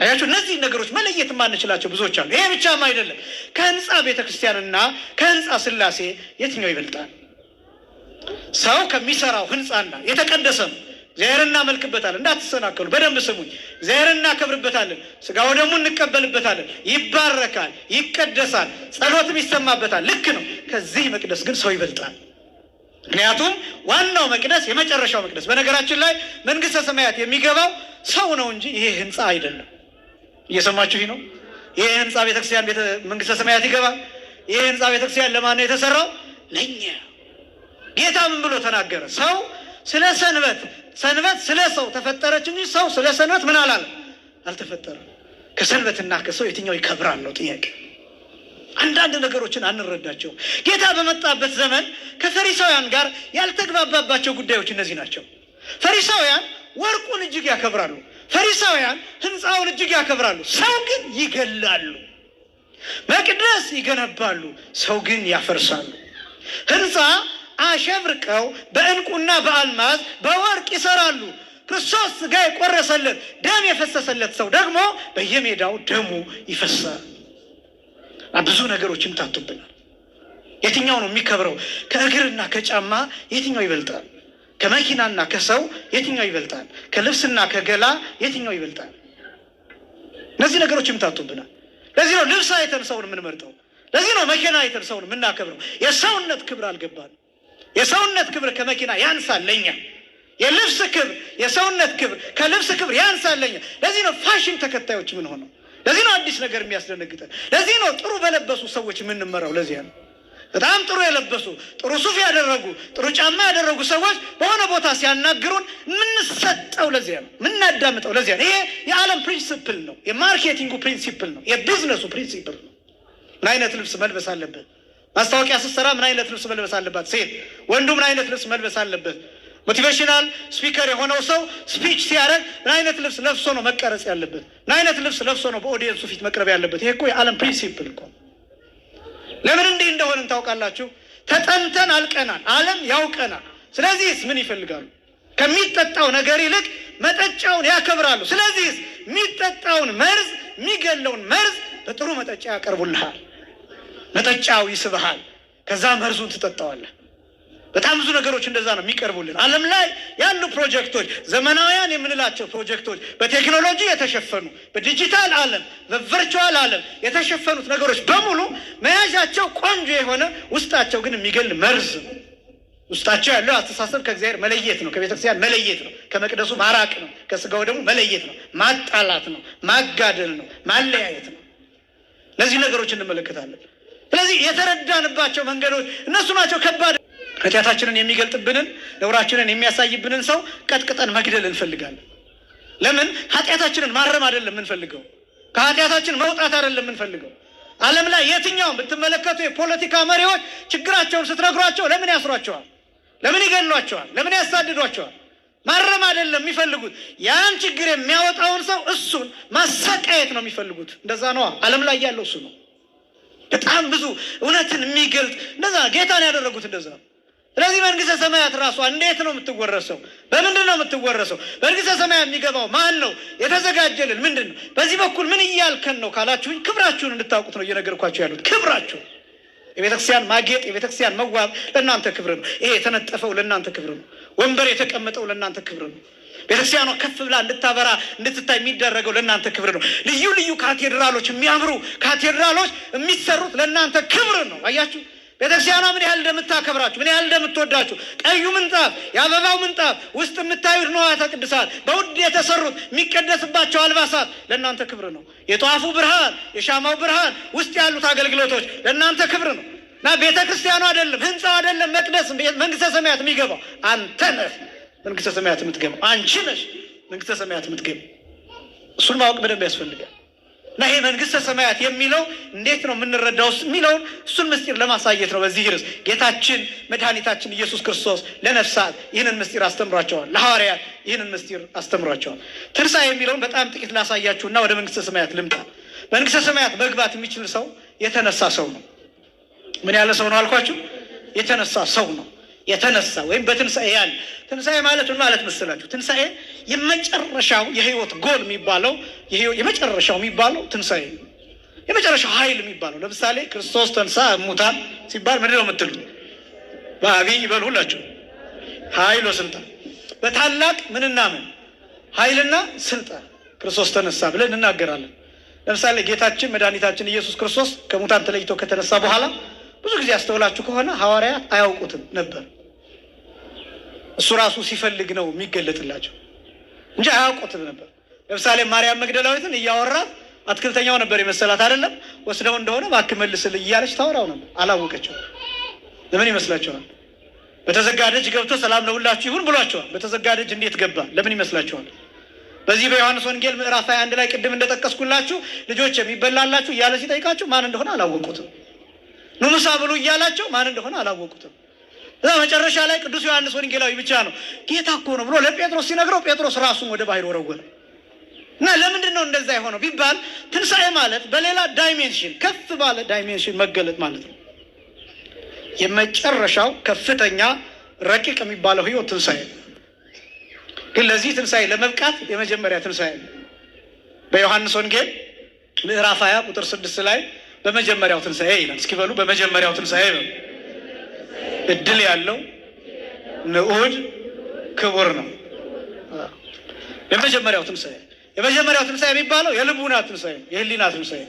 አያችሁ፣ እነዚህ ነገሮች መለየት የማንችላቸው ብዙዎች አሉ። ይሄ ብቻም አይደለም። ከህንፃ ቤተክርስቲያንና ከህንፃ ስላሴ የትኛው ይበልጣል? ሰው ከሚሰራው ህንፃና የተቀደሰ ነው። እግዚአብሔር እናመልክበታለን። እንዳትሰናከሉ በደንብ ስሙኝ። እግዚአብሔር እናከብርበታለን፣ ስጋው ደግሞ እንቀበልበታለን። ይባረካል፣ ይቀደሳል፣ ጸሎትም ይሰማበታል። ልክ ነው። ከዚህ መቅደስ ግን ሰው ይበልጣል። ምክንያቱም ዋናው መቅደስ የመጨረሻው መቅደስ፣ በነገራችን ላይ መንግስተ ሰማያት የሚገባው ሰው ነው እንጂ ይሄ ህንፃ አይደለም። እየሰማችሁ ነው? ይሄ ህንፃ ቤተክርስቲያን መንግስተ ሰማያት ይገባል። ይሄ ህንፃ ቤተክርስቲያን ለማን ነው የተሰራው? ለእኛ። ጌታ ምን ብሎ ተናገረ? ሰው ስለ ሰንበት ስለ ሰው ተፈጠረች እንጂ ሰው ስለ ሰንበት ምን አላለም? አልተፈጠረም። ከሰንበትና ከሰው የትኛው ይከብራል ነው ጥያቄ። አንዳንድ ነገሮችን አንረዳቸውም። ጌታ በመጣበት ዘመን ከፈሪሳውያን ጋር ያልተግባባባቸው ጉዳዮች እነዚህ ናቸው። ፈሪሳውያን ወርቁን እጅግ ያከብራሉ። ፈሪሳውያን ህንፃውን እጅግ ያከብራሉ። ሰው ግን ይገላሉ። መቅደስ ይገነባሉ፣ ሰው ግን ያፈርሳሉ። ህንፃ አሸብርቀው በዕንቁና በአልማዝ በወርቅ ይሰራሉ። ክርስቶስ ሥጋ የቆረሰለት ደም የፈሰሰለት ሰው ደግሞ በየሜዳው ደሙ ይፈሳል። ብዙ ነገሮችን ታቱብናል። የትኛው ነው የሚከብረው? ከእግርና ከጫማ የትኛው ይበልጣል? ከመኪናና ከሰው የትኛው ይበልጣል? ከልብስና ከገላ የትኛው ይበልጣል? እነዚህ ነገሮች ይምታቱብናል። ለዚህ ነው ልብስ አይተን ሰውን የምንመርጠው። ለዚህ ነው መኪና አይተን ሰውን የምናከብረው። የሰውነት ክብር አልገባንም። የሰውነት ክብር ከመኪና ያንሳል ለኛ። የልብስ ክብር፣ የሰውነት ክብር ከልብስ ክብር ያንሳል ለኛ። ለዚህ ነው ፋሽን ተከታዮች ምን ሆነው። ለዚህ ነው አዲስ ነገር የሚያስደነግጠን። ለዚህ ነው ጥሩ በለበሱ ሰዎች የምንመራው። ለዚህ ነው በጣም ጥሩ የለበሱ ጥሩ ሱፍ ያደረጉ ጥሩ ጫማ ያደረጉ ሰዎች በሆነ ቦታ ሲያናግሩን የምንሰጠው። ለዚያ ነው የምናዳምጠው። ለዚያ ነው ይሄ የዓለም ፕሪንሲፕል ነው። የማርኬቲንጉ ፕሪንሲፕል ነው። የቢዝነሱ ፕሪንሲፕል ነው። ምን አይነት ልብስ መልበስ አለበት? ማስታወቂያ ስትሰራ ምን አይነት ልብስ መልበስ አለባት ሴት? ወንዱ ምን አይነት ልብስ መልበስ አለበት? ሞቲቬሽናል ስፒከር የሆነው ሰው ስፒች ሲያደርግ ምን አይነት ልብስ ለብሶ ነው መቀረጽ ያለበት? ምን አይነት ልብስ ለብሶ ነው በኦዲየንሱ ፊት መቅረብ ያለበት? ይሄ እኮ የዓለም ፕሪንሲፕል እኮ። ለምን እንዲህ እንደሆነን ታውቃላችሁ? ተጠንተን አልቀናል። ዓለም ያውቀናል። ስለዚህስ ምን ይፈልጋሉ? ከሚጠጣው ነገር ይልቅ መጠጫውን ያከብራሉ። ስለዚህስ የሚጠጣውን መርዝ፣ የሚገለውን መርዝ በጥሩ መጠጫ ያቀርቡልሃል። መጠጫው ይስብሃል። ከዛ መርዙን ትጠጣዋለህ። በጣም ብዙ ነገሮች እንደዛ ነው የሚቀርቡልን። ዓለም ላይ ያሉ ፕሮጀክቶች፣ ዘመናውያን የምንላቸው ፕሮጀክቶች፣ በቴክኖሎጂ የተሸፈኑ በዲጂታል ዓለም በቨርቹዋል ዓለም የተሸፈኑት ነገሮች በሙሉ መያዣቸው ቆንጆ የሆነ ውስጣቸው ግን የሚገል መርዝ ነው። ውስጣቸው ያለው አስተሳሰብ ከእግዚአብሔር መለየት ነው። ከቤተክርስቲያን መለየት ነው። ከመቅደሱ ማራቅ ነው። ከስጋው ደግሞ መለየት ነው። ማጣላት ነው። ማጋደል ነው። ማለያየት ነው። እነዚህ ነገሮች እንመለከታለን። ስለዚህ የተረዳንባቸው መንገዶች እነሱ ናቸው ከባድ። ኃጢአታችንን የሚገልጥብንን ነውራችንን የሚያሳይብንን ሰው ቀጥቅጠን መግደል እንፈልጋለን። ለምን? ኃጢአታችንን ማረም አይደለም የምንፈልገው። ከኃጢአታችን መውጣት አይደለም የምንፈልገው። ዓለም ላይ የትኛውም ብትመለከቱ የፖለቲካ መሪዎች ችግራቸውን ስትነግሯቸው ለምን ያስሯቸዋል? ለምን ይገሏቸዋል? ለምን ያሳድዷቸዋል? ማረም አይደለም የሚፈልጉት። ያን ችግር የሚያወጣውን ሰው እሱን ማሰቃየት ነው የሚፈልጉት። እንደዛ ነዋ ዓለም ላይ ያለው እሱ ነው። በጣም ብዙ እውነትን የሚገልጥ እንደዛ ጌታን ያደረጉት እንደዛ ነው። ስለዚህ መንግስተ ሰማያት ራሷ እንዴት ነው የምትወረሰው? በምንድን ነው የምትወረሰው? መንግስተ ሰማያት የሚገባው ማን ነው? የተዘጋጀልን ምንድን ነው? በዚህ በኩል ምን እያልከን ነው ካላችሁኝ፣ ክብራችሁን እንድታውቁት ነው እየነገርኳችሁ ያሉት። ክብራችሁ የቤተክርስቲያን ማጌጥ፣ የቤተክርስቲያን መዋብ ለእናንተ ክብር ነው። ይሄ የተነጠፈው ለእናንተ ክብር ነው። ወንበር የተቀመጠው ለእናንተ ክብር ነው። ቤተክርስቲያኗ ከፍ ብላ እንድታበራ እንድትታይ የሚደረገው ለእናንተ ክብር ነው። ልዩ ልዩ ካቴድራሎች፣ የሚያምሩ ካቴድራሎች የሚሰሩት ለእናንተ ክብር ነው። አያችሁ ቤተክርስቲያኗ ምን ያህል እንደምታከብራችሁ፣ ምን ያህል እንደምትወዳችሁ። ቀዩ ምንጣፍ፣ የአበባው ምንጣፍ፣ ውስጥ የምታዩት ንዋያተ ቅድሳት፣ በውድ የተሰሩት የሚቀደስባቸው አልባሳት ለእናንተ ክብር ነው። የጧፉ ብርሃን፣ የሻማው ብርሃን፣ ውስጥ ያሉት አገልግሎቶች ለእናንተ ክብር ነው። እና ቤተክርስቲያኗ አይደለም፣ ህንፃው አይደለም መቅደስ መንግስተ ሰማያት የሚገባው አንተ ነህ። መንግስተ ሰማያት የምትገባው አንቺ ነሽ። መንግስተ ሰማያት የምትገባው እሱን ማወቅ በደንብ ያስፈልጋል። እና ይሄ መንግስተ ሰማያት የሚለው እንዴት ነው የምንረዳው የሚለውን እሱን ምስጢር ለማሳየት ነው በዚህ ርዕስ ጌታችን መድኃኒታችን ኢየሱስ ክርስቶስ ለነፍሳት ይህንን ምስጢር አስተምሯቸዋል። ለሐዋርያት ይህንን ምስጢር አስተምሯቸዋል። ትንሣኤ የሚለውን በጣም ጥቂት ላሳያችሁና ወደ መንግስተ ሰማያት ልምጣ። መንግስተ ሰማያት መግባት የሚችል ሰው የተነሳ ሰው ነው። ምን ያለ ሰው ነው አልኳችሁ? የተነሳ ሰው ነው። የተነሳ ወይም በትንሣኤ ያለ። ትንሣኤ ማለት ምን ማለት መሰላችሁ? ትንሣኤ የመጨረሻው የህይወት ጎል የሚባለው የመጨረሻው የሚባለው ትንሣኤ ነው። የመጨረሻው ኃይል የሚባለው ለምሳሌ ክርስቶስ ተንሳ እሙታን ሲባል ምንድን ነው የምትሉት? በአብይ ይበሉ ሁላችሁ ኃይል ወስልጣን። በታላቅ ምንና ምን ኃይልና ስልጣን ክርስቶስ ተነሳ ብለን እናገራለን። ለምሳሌ ጌታችን መድኃኒታችን ኢየሱስ ክርስቶስ ከሙታን ተለይቶ ከተነሳ በኋላ ብዙ ጊዜ አስተውላችሁ ከሆነ ሐዋርያት አያውቁትም ነበር። እሱ ራሱ ሲፈልግ ነው የሚገለጥላቸው እንጂ አያውቁትም ነበር። ለምሳሌ ማርያም መግደላዊትን እያወራት አትክልተኛው ነበር የመሰላት አይደለም። ወስደው እንደሆነ እባክህ መልስልኝ እያለች ታወራው ነበር። አላወቀችው። ለምን ይመስላችኋል? በተዘጋ ደጅ ገብቶ ሰላም ለሁላችሁ ይሁን ብሏቸዋል። በተዘጋ ደጅ እንዴት ገባ? ለምን ይመስላችኋል? በዚህ በዮሐንስ ወንጌል ምዕራፍ 21 ላይ ቅድም እንደጠቀስኩላችሁ ልጆች የሚበላላችሁ እያለ ሲጠይቃችሁ ማን እንደሆነ አላወቁትም። ኑ ምሳ ብሉ እያላቸው ማን እንደሆነ አላወቁትም። እዛ መጨረሻ ላይ ቅዱስ ዮሐንስ ወንጌላዊ ብቻ ነው ጌታ እኮ ነው ብሎ ለጴጥሮስ ሲነግረው ጴጥሮስ ራሱን ወደ ባህር ወረወረ። እና ለምንድን ነው እንደዛ የሆነው ቢባል ትንሣኤ ማለት በሌላ ዳይሜንሽን ከፍ ባለ ዳይሜንሽን መገለጥ ማለት ነው። የመጨረሻው ከፍተኛ ረቂቅ የሚባለው ህይወት ትንሣኤ። ግን ለዚህ ትንሣኤ ለመብቃት የመጀመሪያ ትንሣኤ ነው። በዮሐንስ ወንጌል ምዕራፍ 20 ቁጥር 6 ላይ በመጀመሪያው ትንሣኤ ይላል። እስኪ በሉ በመጀመሪያው ትንሣኤ ነው። እድል ያለው ንዑድ ክቡር ነው። የመጀመሪያው ትንሣኤ የሚባለው የልቡና ትንሣኤ፣ የህሊና ትንሣኤ።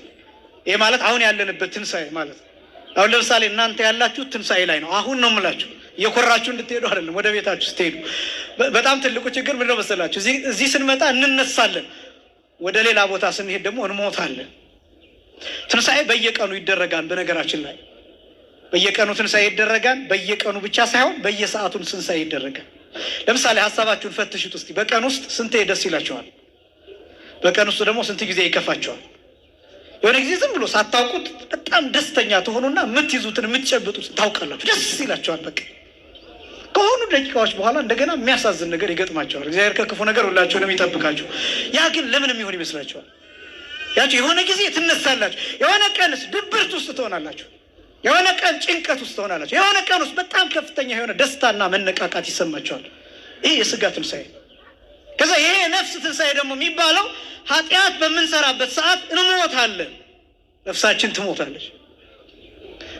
ይሄ ማለት አሁን ያለንበት ትንሣኤ ማለት ነው። አሁን ለምሳሌ እናንተ ያላችሁ ትንሣኤ ላይ ነው። አሁን ነው የምላችሁ፣ እየኮራችሁ እንድትሄዱ አይደለም። ወደ ቤታችሁ ስትሄዱ በጣም ትልቁ ችግር ምንድነው መሰላችሁ? እዚህ ስንመጣ እንነሳለን፣ ወደ ሌላ ቦታ ስንሄድ ደግሞ እንሞታለን። ትንሣኤ በየቀኑ ይደረጋል። በነገራችን ላይ በየቀኑ ትንሣኤ ይደረጋል። በየቀኑ ብቻ ሳይሆን በየሰዓቱን ትንሣኤ ይደረጋል። ለምሳሌ ሀሳባችሁን ፈትሹት እስቲ። በቀን ውስጥ ስንቴ ደስ ይላችኋል? በቀን ውስጥ ደግሞ ስንት ጊዜ ይከፋችኋል? የሆነ ጊዜ ዝም ብሎ ሳታውቁት በጣም ደስተኛ ትሆኑና የምትይዙትን የምትጨብጡት ታውቃላችሁ፣ ደስ ይላችኋል። በቃ ከሆኑ ደቂቃዎች በኋላ እንደገና የሚያሳዝን ነገር ይገጥማቸዋል። እግዚአብሔር ከክፉ ነገር ሁላችሁንም ይጠብቃችሁ። ያ ግን ለምን የሚሆን ይመስላችኋል? ያችሁ የሆነ ጊዜ ትነሳላችሁ፣ የሆነ ቀንስ ድብርት ውስጥ ትሆናላችሁ፣ የሆነ ቀን ጭንቀት ውስጥ ትሆናላችሁ፣ የሆነ ቀን ውስጥ በጣም ከፍተኛ የሆነ ደስታና መነቃቃት ይሰማቸዋል። ይህ የስጋ ትንሣኤ። ከዛ ይሄ የነፍስ ትንሣኤ ደግሞ የሚባለው ኃጢአት በምንሰራበት ሰዓት እንሞታለን፣ ነፍሳችን ትሞታለች።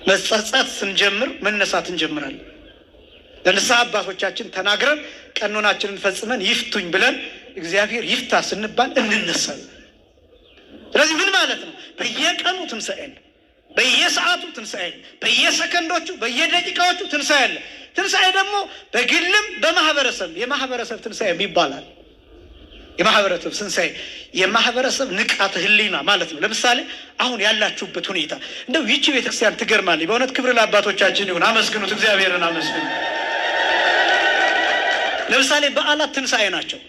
መጸጸት ስንጀምር መነሳት እንጀምራለን። ለንስሐ አባቶቻችን ተናግረን ቀኖናችንን ፈጽመን ይፍቱኝ ብለን እግዚአብሔር ይፍታ ስንባል እንነሳለን። ስለዚህ ምን ማለት ነው? በየቀኑ ትንሣኤ አለ፣ በየሰዓቱ ትንሣኤ አለ፣ በየሰከንዶቹ በየደቂቃዎቹ ትንሣኤ አለ። ትንሣኤ ደግሞ በግልም በማህበረሰብ የማህበረሰብ ትንሣኤ ይባላል። የማህበረሰብ ትንሣኤ የማህበረሰብ ንቃተ ህሊና ማለት ነው። ለምሳሌ አሁን ያላችሁበት ሁኔታ እንደው ይህች ቤተክርስቲያን ትገርማለች። በእውነት ክብር ለአባቶቻችን ይሁን። አመስግኑት፣ እግዚአብሔርን አመስግኑ። ለምሳሌ በዓላት ትንሣኤ ናቸው።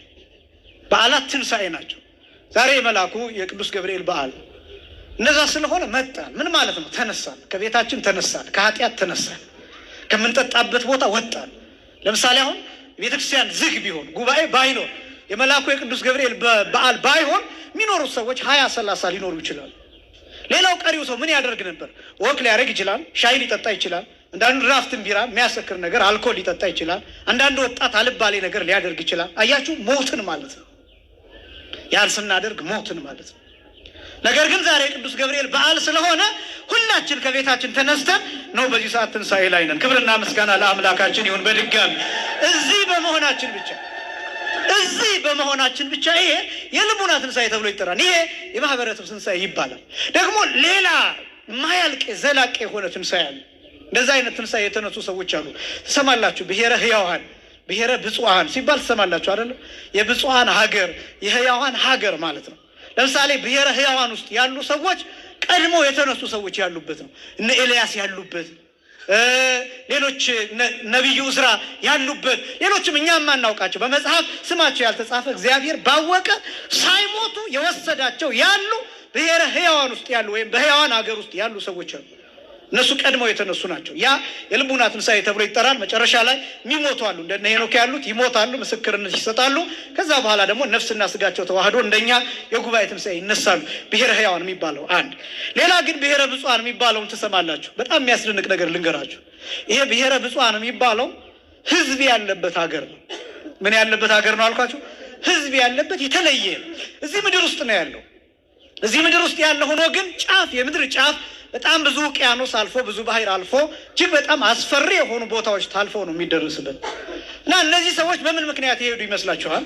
በዓላት ትንሣኤ ናቸው። ዛሬ የመልአኩ የቅዱስ ገብርኤል በዓል እነዛ ስለሆነ መጣን። ምን ማለት ነው? ተነሳን፣ ከቤታችን ተነሳን፣ ከኃጢአት ተነሳን፣ ከምንጠጣበት ቦታ ወጣን። ለምሳሌ አሁን ቤተክርስቲያን ዝግ ቢሆን ጉባኤ ባይኖር የመልአኩ የቅዱስ ገብርኤል በዓል ባይሆን የሚኖሩት ሰዎች 20-30 ሊኖሩ ይችላሉ። ሌላው ቀሪው ሰው ምን ያደርግ ነበር? ወክ ሊያደርግ ይችላል፣ ሻይ ሊጠጣ ይችላል፣ አንዳንዱ ድራፍትን ቢራ የሚያሰክር ነገር አልኮል ሊጠጣ ይችላል፣ አንዳንዱ ወጣት አልባሌ ነገር ሊያደርግ ይችላል። አያችሁ፣ ሞትን ማለት ነው። ያን ስናደርግ ሞትን ማለት ነው። ነገር ግን ዛሬ የቅዱስ ገብርኤል በዓል ስለሆነ ሁላችን ከቤታችን ተነስተን ነው በዚህ ሰዓት ትንሣኤ ላይ ነን። ክብርና ምስጋና ለአምላካችን ይሁን። በድጋሚ እዚህ በመሆናችን ብቻ ይሄ የልቡና ትንሣኤ ተብሎ ይጠራል። ይሄ የማህበረሰብ ትንሣኤ ይባላል። ደግሞ ሌላ ማያልቅ ዘላቂ የሆነ ትንሣኤ አለ። እንደዛ አይነት ትንሣኤ የተነሱ ሰዎች አሉ። ትሰማላችሁ? ብሔረ ሕያዋን ብሔረ ብፁዓን ሲባል ትሰማላችሁ አይደለም? የብፁዓን ሀገር የሕያዋን ሀገር ማለት ነው። ለምሳሌ ብሔረ ሕያዋን ውስጥ ያሉ ሰዎች ቀድሞ የተነሱ ሰዎች ያሉበት ነው። እነ ኤልያስ ያሉበት፣ ሌሎች ነቢዩ ዕዝራ ያሉበት፣ ሌሎችም እኛ የማናውቃቸው በመጽሐፍ ስማቸው ያልተጻፈ እግዚአብሔር ባወቀ ሳይሞቱ የወሰዳቸው ያሉ ብሔረ ሕያዋን ውስጥ ያሉ ወይም በሕያዋን ሀገር ውስጥ ያሉ ሰዎች አሉ። እነሱ ቀድመው የተነሱ ናቸው። ያ የልቡና ትንሣኤ ተብሎ ይጠራል። መጨረሻ ላይ የሚሞቱ አሉ፣ እንደነ ሄኖክ ያሉት ይሞታሉ፣ ምስክርነት ይሰጣሉ። ከዛ በኋላ ደግሞ ነፍስና ስጋቸው ተዋህዶ እንደኛ የጉባኤ ትንሣኤ ይነሳሉ። ብሔረ ሕያዋን የሚባለው አንድ። ሌላ ግን ብሔረ ብፁዓን የሚባለውን ትሰማላችሁ። በጣም የሚያስደንቅ ነገር ልንገራችሁ። ይሄ ብሔረ ብፁዓን የሚባለው ህዝብ ያለበት ሀገር ነው። ምን ያለበት ሀገር ነው አልኳችሁ? ህዝብ ያለበት የተለየ ነው። እዚህ ምድር ውስጥ ነው ያለው። እዚህ ምድር ውስጥ ያለ ሆኖ ግን ጫፍ የምድር ጫፍ በጣም ብዙ ውቅያኖስ አልፎ ብዙ ባህር አልፎ እጅግ በጣም አስፈሪ የሆኑ ቦታዎች ታልፎ ነው የሚደርስበት። እና እነዚህ ሰዎች በምን ምክንያት ይሄዱ ይመስላችኋል?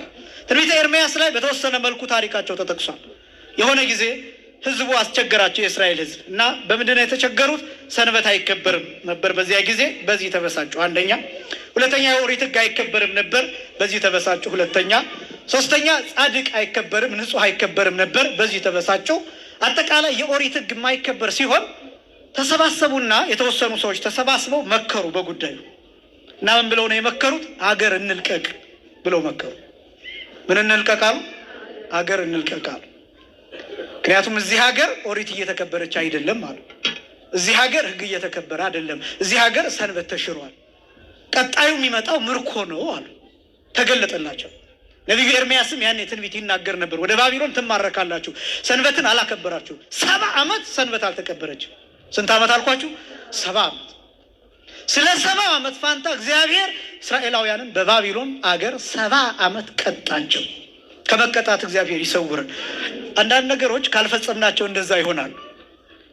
ትንቢተ ኤርምያስ ላይ በተወሰነ መልኩ ታሪካቸው ተጠቅሷል። የሆነ ጊዜ ህዝቡ አስቸገራቸው፣ የእስራኤል ህዝብ እና በምንድን ነው የተቸገሩት? ሰንበት አይከበርም ነበር በዚያ ጊዜ። በዚህ ተበሳጩ። አንደኛ። ሁለተኛ የኦሪት ህግ አይከበርም ነበር፣ በዚህ ተበሳጩ። ሁለተኛ። ሶስተኛ ጻድቅ አይከበርም፣ ንጹህ አይከበርም ነበር፣ በዚህ ተበሳጩ። አጠቃላይ የኦሪት ህግ የማይከበር ሲሆን ተሰባሰቡና የተወሰኑ ሰዎች ተሰባስበው መከሩ በጉዳዩ እና ምን ብለው ነው የመከሩት? አገር እንልቀቅ ብለው መከሩ። ምን እንልቀቅ አሉ? አገር እንልቀቅ አሉ። ምክንያቱም እዚህ ሀገር ኦሪት እየተከበረች አይደለም አሉ። እዚህ ሀገር ህግ እየተከበረ አይደለም። እዚህ ሀገር ሰንበት ተሽሯል። ቀጣዩ የሚመጣው ምርኮ ነው አሉ። ተገለጠላቸው። ነቢዩ ኤርምያስም ያን ትንቢት ይናገር ነበር። ወደ ባቢሎን ትማረካላችሁ፣ ሰንበትን አላከበራችሁ። 70 ዓመት ሰንበት አልተከበረችም። ስንት ዓመት አልኳችሁ? 70 ዓመት። ስለ 70 ዓመት ፋንታ እግዚአብሔር እስራኤላውያንን በባቢሎን አገር 70 ዓመት ቀጣቸው። ከመቀጣት እግዚአብሔር ይሰውርን። አንዳንድ ነገሮች ካልፈጸምናቸው እንደዛ ይሆናል።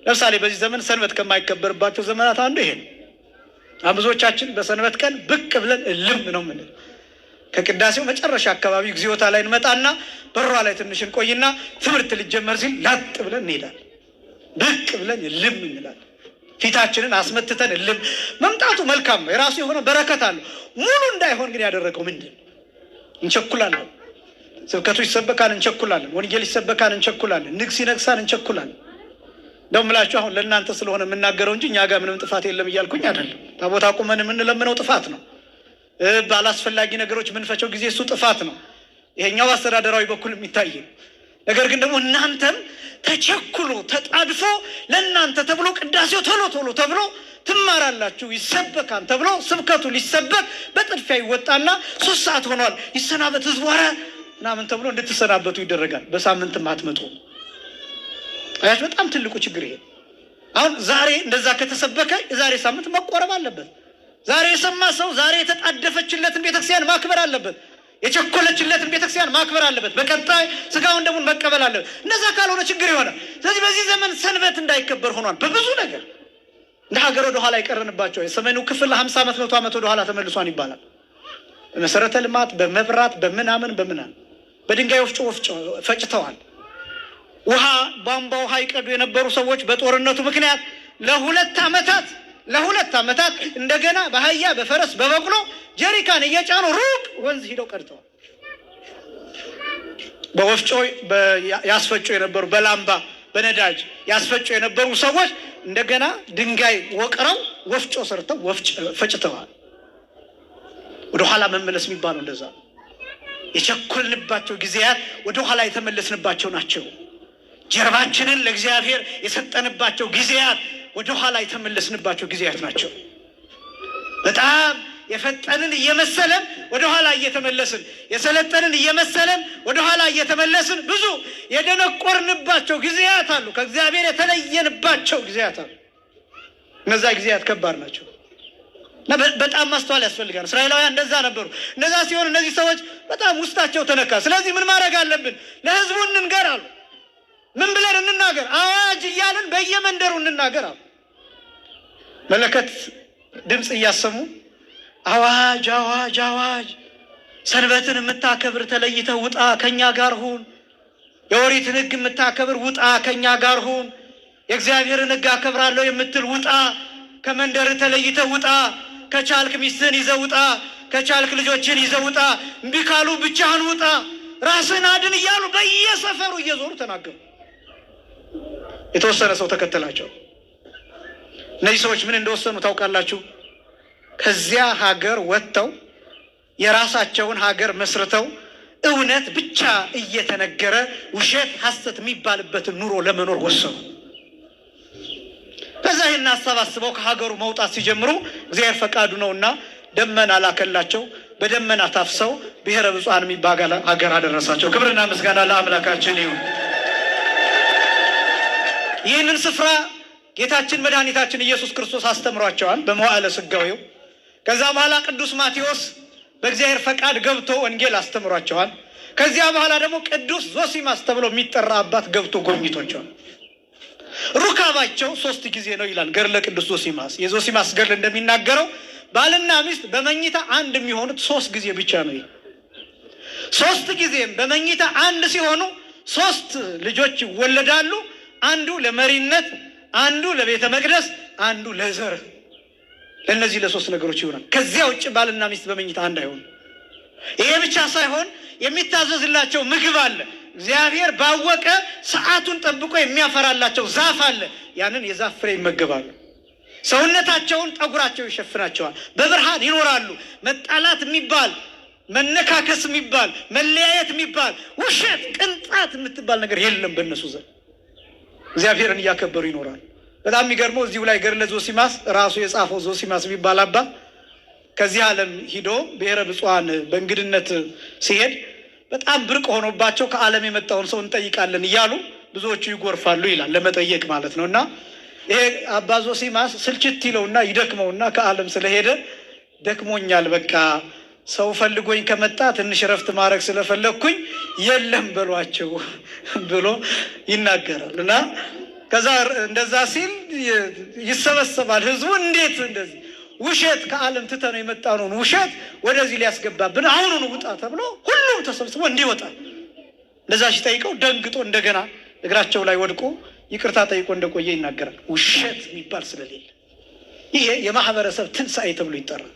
ለምሳሌ በዚህ ዘመን ሰንበት ከማይከበርባቸው ዘመናት አንዱ ይሄ ነው። ብዙዎቻችን በሰንበት ቀን ብቅ ብለን እልም ነው የምንለው። ከቅዳሴው መጨረሻ አካባቢ እግዚኦታ ላይ እንመጣና በሯ ላይ ትንሽ እንቆይና ትምህርት ሊጀመር ሲል ላጥ ብለን እንሄዳለን። ብቅ ብለን እልም እንላለን። ፊታችንን አስመትተን እልም መምጣቱ መልካም ነው፣ የራሱ የሆነ በረከት አለው። ሙሉ እንዳይሆን ግን ያደረገው ምንድን ነው? እንቸኩላለን። ስብከቱ ይሰበካል፣ እንቸኩላለን። ወንጌል ይሰበካል፣ እንቸኩላለን። ንግስ ይነግሳል፣ እንቸኩላለን። እንደውም እላችሁ አሁን ለእናንተ ስለሆነ የምናገረው እንጂ እኛ ጋር ምንም ጥፋት የለም እያልኩኝ አይደለም። ታቦት አቁመን የምንለምነው ጥፋት ነው። ባላስፈላጊ ነገሮች የምንፈቸው ጊዜ እሱ ጥፋት ነው። ይሄኛው አስተዳደራዊ በኩል የሚታይ ነው። ነገር ግን ደግሞ እናንተም ተቸኩሎ ተጣድፎ ለእናንተ ተብሎ ቅዳሴው ቶሎ ቶሎ ተብሎ ትማራላችሁ፣ ይሰበካል ተብሎ ስብከቱ ሊሰበክ በጥድፊያ ይወጣና 3 ሰዓት ሆኗል ይሰናበት ህዝቡ ኧረ ምናምን ተብሎ እንድትሰናበቱ ይደረጋል። በሳምንትም አትመጡ። አያችሁ፣ በጣም ትልቁ ችግር ይሄ። አሁን ዛሬ እንደዛ ከተሰበከ የዛሬ ሳምንት መቆረብ አለበት። ዛሬ የሰማ ሰው ዛሬ የተጣደፈችለትን ቤተክርስቲያን ማክበር አለበት። የቸኮለችለትን ቤተክርስቲያን ማክበር አለበት። በቀጣይ ስጋውን ደሙን መቀበል አለበት። እንደዛ ካልሆነ ችግር ይሆናል። ስለዚህ በዚህ ዘመን ሰንበት እንዳይከበር ሆኗል። በብዙ ነገር እንደ ሀገር ወደ ኋላ ይቀርንባቸው። የሰሜኑ ክፍል 50 ዓመት 100 ዓመት ወደ ኋላ ተመልሷን ይባላል። በመሰረተ ልማት፣ በመብራት፣ በምናምን በድንጋይ ወፍጮ ፈጭተዋል። ውሃ ቧንቧ ውሃ ይቀዱ የነበሩ ሰዎች በጦርነቱ ምክንያት ለሁለት ዓመታት እንደገና በአህያ በፈረስ በበቅሎ ጀሪካን እየጫኑ ሩቅ ወንዝ ሂደው ቀድተዋል። በወፍጮ ያስፈጩ የነበሩ በላምባ በነዳጅ ያስፈጩ የነበሩ ሰዎች እንደገና ድንጋይ ወቅረው ወፍጮ ሰርተው ፈጭተዋል። ወደ ኋላ መመለስ የሚባለው እንደዛ ነው። የቸኮልንባቸው ጊዜያት ወደ ኋላ የተመለስንባቸው ናቸው። ጀርባችንን ለእግዚአብሔር የሰጠንባቸው ጊዜያት ወደ ኋላ የተመለስንባቸው ጊዜያት ናቸው። በጣም የፈጠንን እየመሰለን ወደ ኋላ እየተመለስን፣ የሰለጠንን እየመሰለን ወደ ኋላ እየተመለስን ብዙ የደነቆርንባቸው ጊዜያት አሉ። ከእግዚአብሔር የተለየንባቸው ጊዜያት አሉ። እነዛ ጊዜያት ከባድ ናቸው እና በጣም ማስተዋል ያስፈልጋል። እስራኤላውያን እንደዛ ነበሩ። እንደዛ ሲሆን እነዚህ ሰዎች በጣም ውስጣቸው ተነካ። ስለዚህ ምን ማድረግ አለብን? ለህዝቡ እንንገር አሉ። ምን ብለን እንናገር? አዋጅ እያልን በየመንደሩ እንናገር አሉ። መለከት ድምፅ እያሰሙ አዋጅ አዋጅ አዋጅ፣ ሰንበትን የምታከብር ተለይተህ ውጣ፣ ከኛ ጋር ሁን። የኦሪትን ሕግ የምታከብር ውጣ፣ ከኛ ጋር ሁን። የእግዚአብሔርን ሕግ አከብራለሁ የምትል ውጣ፣ ከመንደር ተለይተህ ውጣ። ከቻልክ ሚስትህን ይዘህ ውጣ፣ ከቻልክ ልጆችን ይዘህ ውጣ። እምቢ ካሉ ብቻህን ውጣ፣ ራስህን አድን እያሉ በየሰፈሩ እየዞሩ ተናገሩ። የተወሰነ ሰው ተከተላቸው። እነዚህ ሰዎች ምን እንደወሰኑ ታውቃላችሁ? ከዚያ ሀገር ወጥተው የራሳቸውን ሀገር መስርተው እውነት ብቻ እየተነገረ ውሸት ሐሰት የሚባልበትን ኑሮ ለመኖር ወሰኑ። ከዛ ይህን አሰባስበው ከሀገሩ መውጣት ሲጀምሩ እግዚአብሔር ፈቃዱ ነውና ደመና ላከላቸው። በደመና ታፍሰው ብሔረ ብፁዓን የሚባል ሀገር አደረሳቸው። ክብርና ምስጋና ለአምላካችን ይሁን። ይህንን ስፍራ ጌታችን መድኃኒታችን ኢየሱስ ክርስቶስ አስተምሯቸዋል በመዋዕለ ሥጋዌው። ከዛ በኋላ ቅዱስ ማቴዎስ በእግዚአብሔር ፈቃድ ገብቶ ወንጌል አስተምሯቸዋል። ከዚያ በኋላ ደግሞ ቅዱስ ዞሲማስ ተብሎ የሚጠራ አባት ገብቶ ጎብኝቷቸዋል። ሩካባቸው 3 ጊዜ ነው ይላል ገድለ ቅዱስ ዞሲማስ። የዞሲማስ ገድል እንደሚናገረው ባልና ሚስት በመኝታ አንድ የሚሆኑት 3 ጊዜ ብቻ ነው። 3 ጊዜም በመኝታ አንድ ሲሆኑ 3 ልጆች ይወለዳሉ። አንዱ ለመሪነት፣ አንዱ ለቤተ መቅደስ፣ አንዱ ለዘር። ለእነዚህ ለ3 ነገሮች ይሆናል። ከዚያ ውጭ ባልና ሚስት በመኝታ አንድ አይሆኑ። ይሄ ብቻ ሳይሆን የሚታዘዝላቸው ምግብ አለ። እግዚአብሔር ባወቀ ሰዓቱን ጠብቆ የሚያፈራላቸው ዛፍ አለ። ያንን የዛፍ ፍሬ ይመገባሉ። ሰውነታቸውን ጠጉራቸው ይሸፍናቸዋል። በብርሃን ይኖራሉ። መጣላት የሚባል መነካከስ የሚባል መለያየት የሚባል ውሸት ቅንጣት የምትባል ነገር የለም በእነሱ ዘንድ። እግዚአብሔርን እያከበሩ ይኖራል። በጣም የሚገርመው እዚሁ ላይ ገድለ ዞሲማስ ራሱ የጻፈው ዞሲማስ የሚባል አባት ከዚህ ዓለም ሂዶ ብሔረ ብፁዓን በእንግድነት ሲሄድ በጣም ብርቅ ሆኖባቸው ከዓለም የመጣውን ሰው እንጠይቃለን እያሉ ብዙዎቹ ይጎርፋሉ ይላል፣ ለመጠየቅ ማለት ነው። እና ይሄ አባ ዞሲማስ ስልችት ይለውና ይደክመውና ከዓለም ስለሄደ ደክሞኛል፣ በቃ ሰው ፈልጎኝ ከመጣ ትንሽ ረፍት ማድረግ ስለፈለግኩኝ የለም በሏቸው ብሎ ይናገራል። እና ከዛ እንደዛ ሲል ይሰበሰባል ህዝቡ። እንዴት እንደዚህ ውሸት ከዓለም ትተነው የመጣነውን ውሸት ወደዚህ ሊያስገባብን አሁኑን ውጣ ተብሎ ሁሉም ተሰብስቦ እንዲወጣ እንደዛ ሲጠይቀው ደንግጦ እንደገና እግራቸው ላይ ወድቆ ይቅርታ ጠይቆ እንደቆየ ይናገራል። ውሸት የሚባል ስለሌለ ይሄ የማህበረሰብ ትንሣኤ ተብሎ ይጠራል።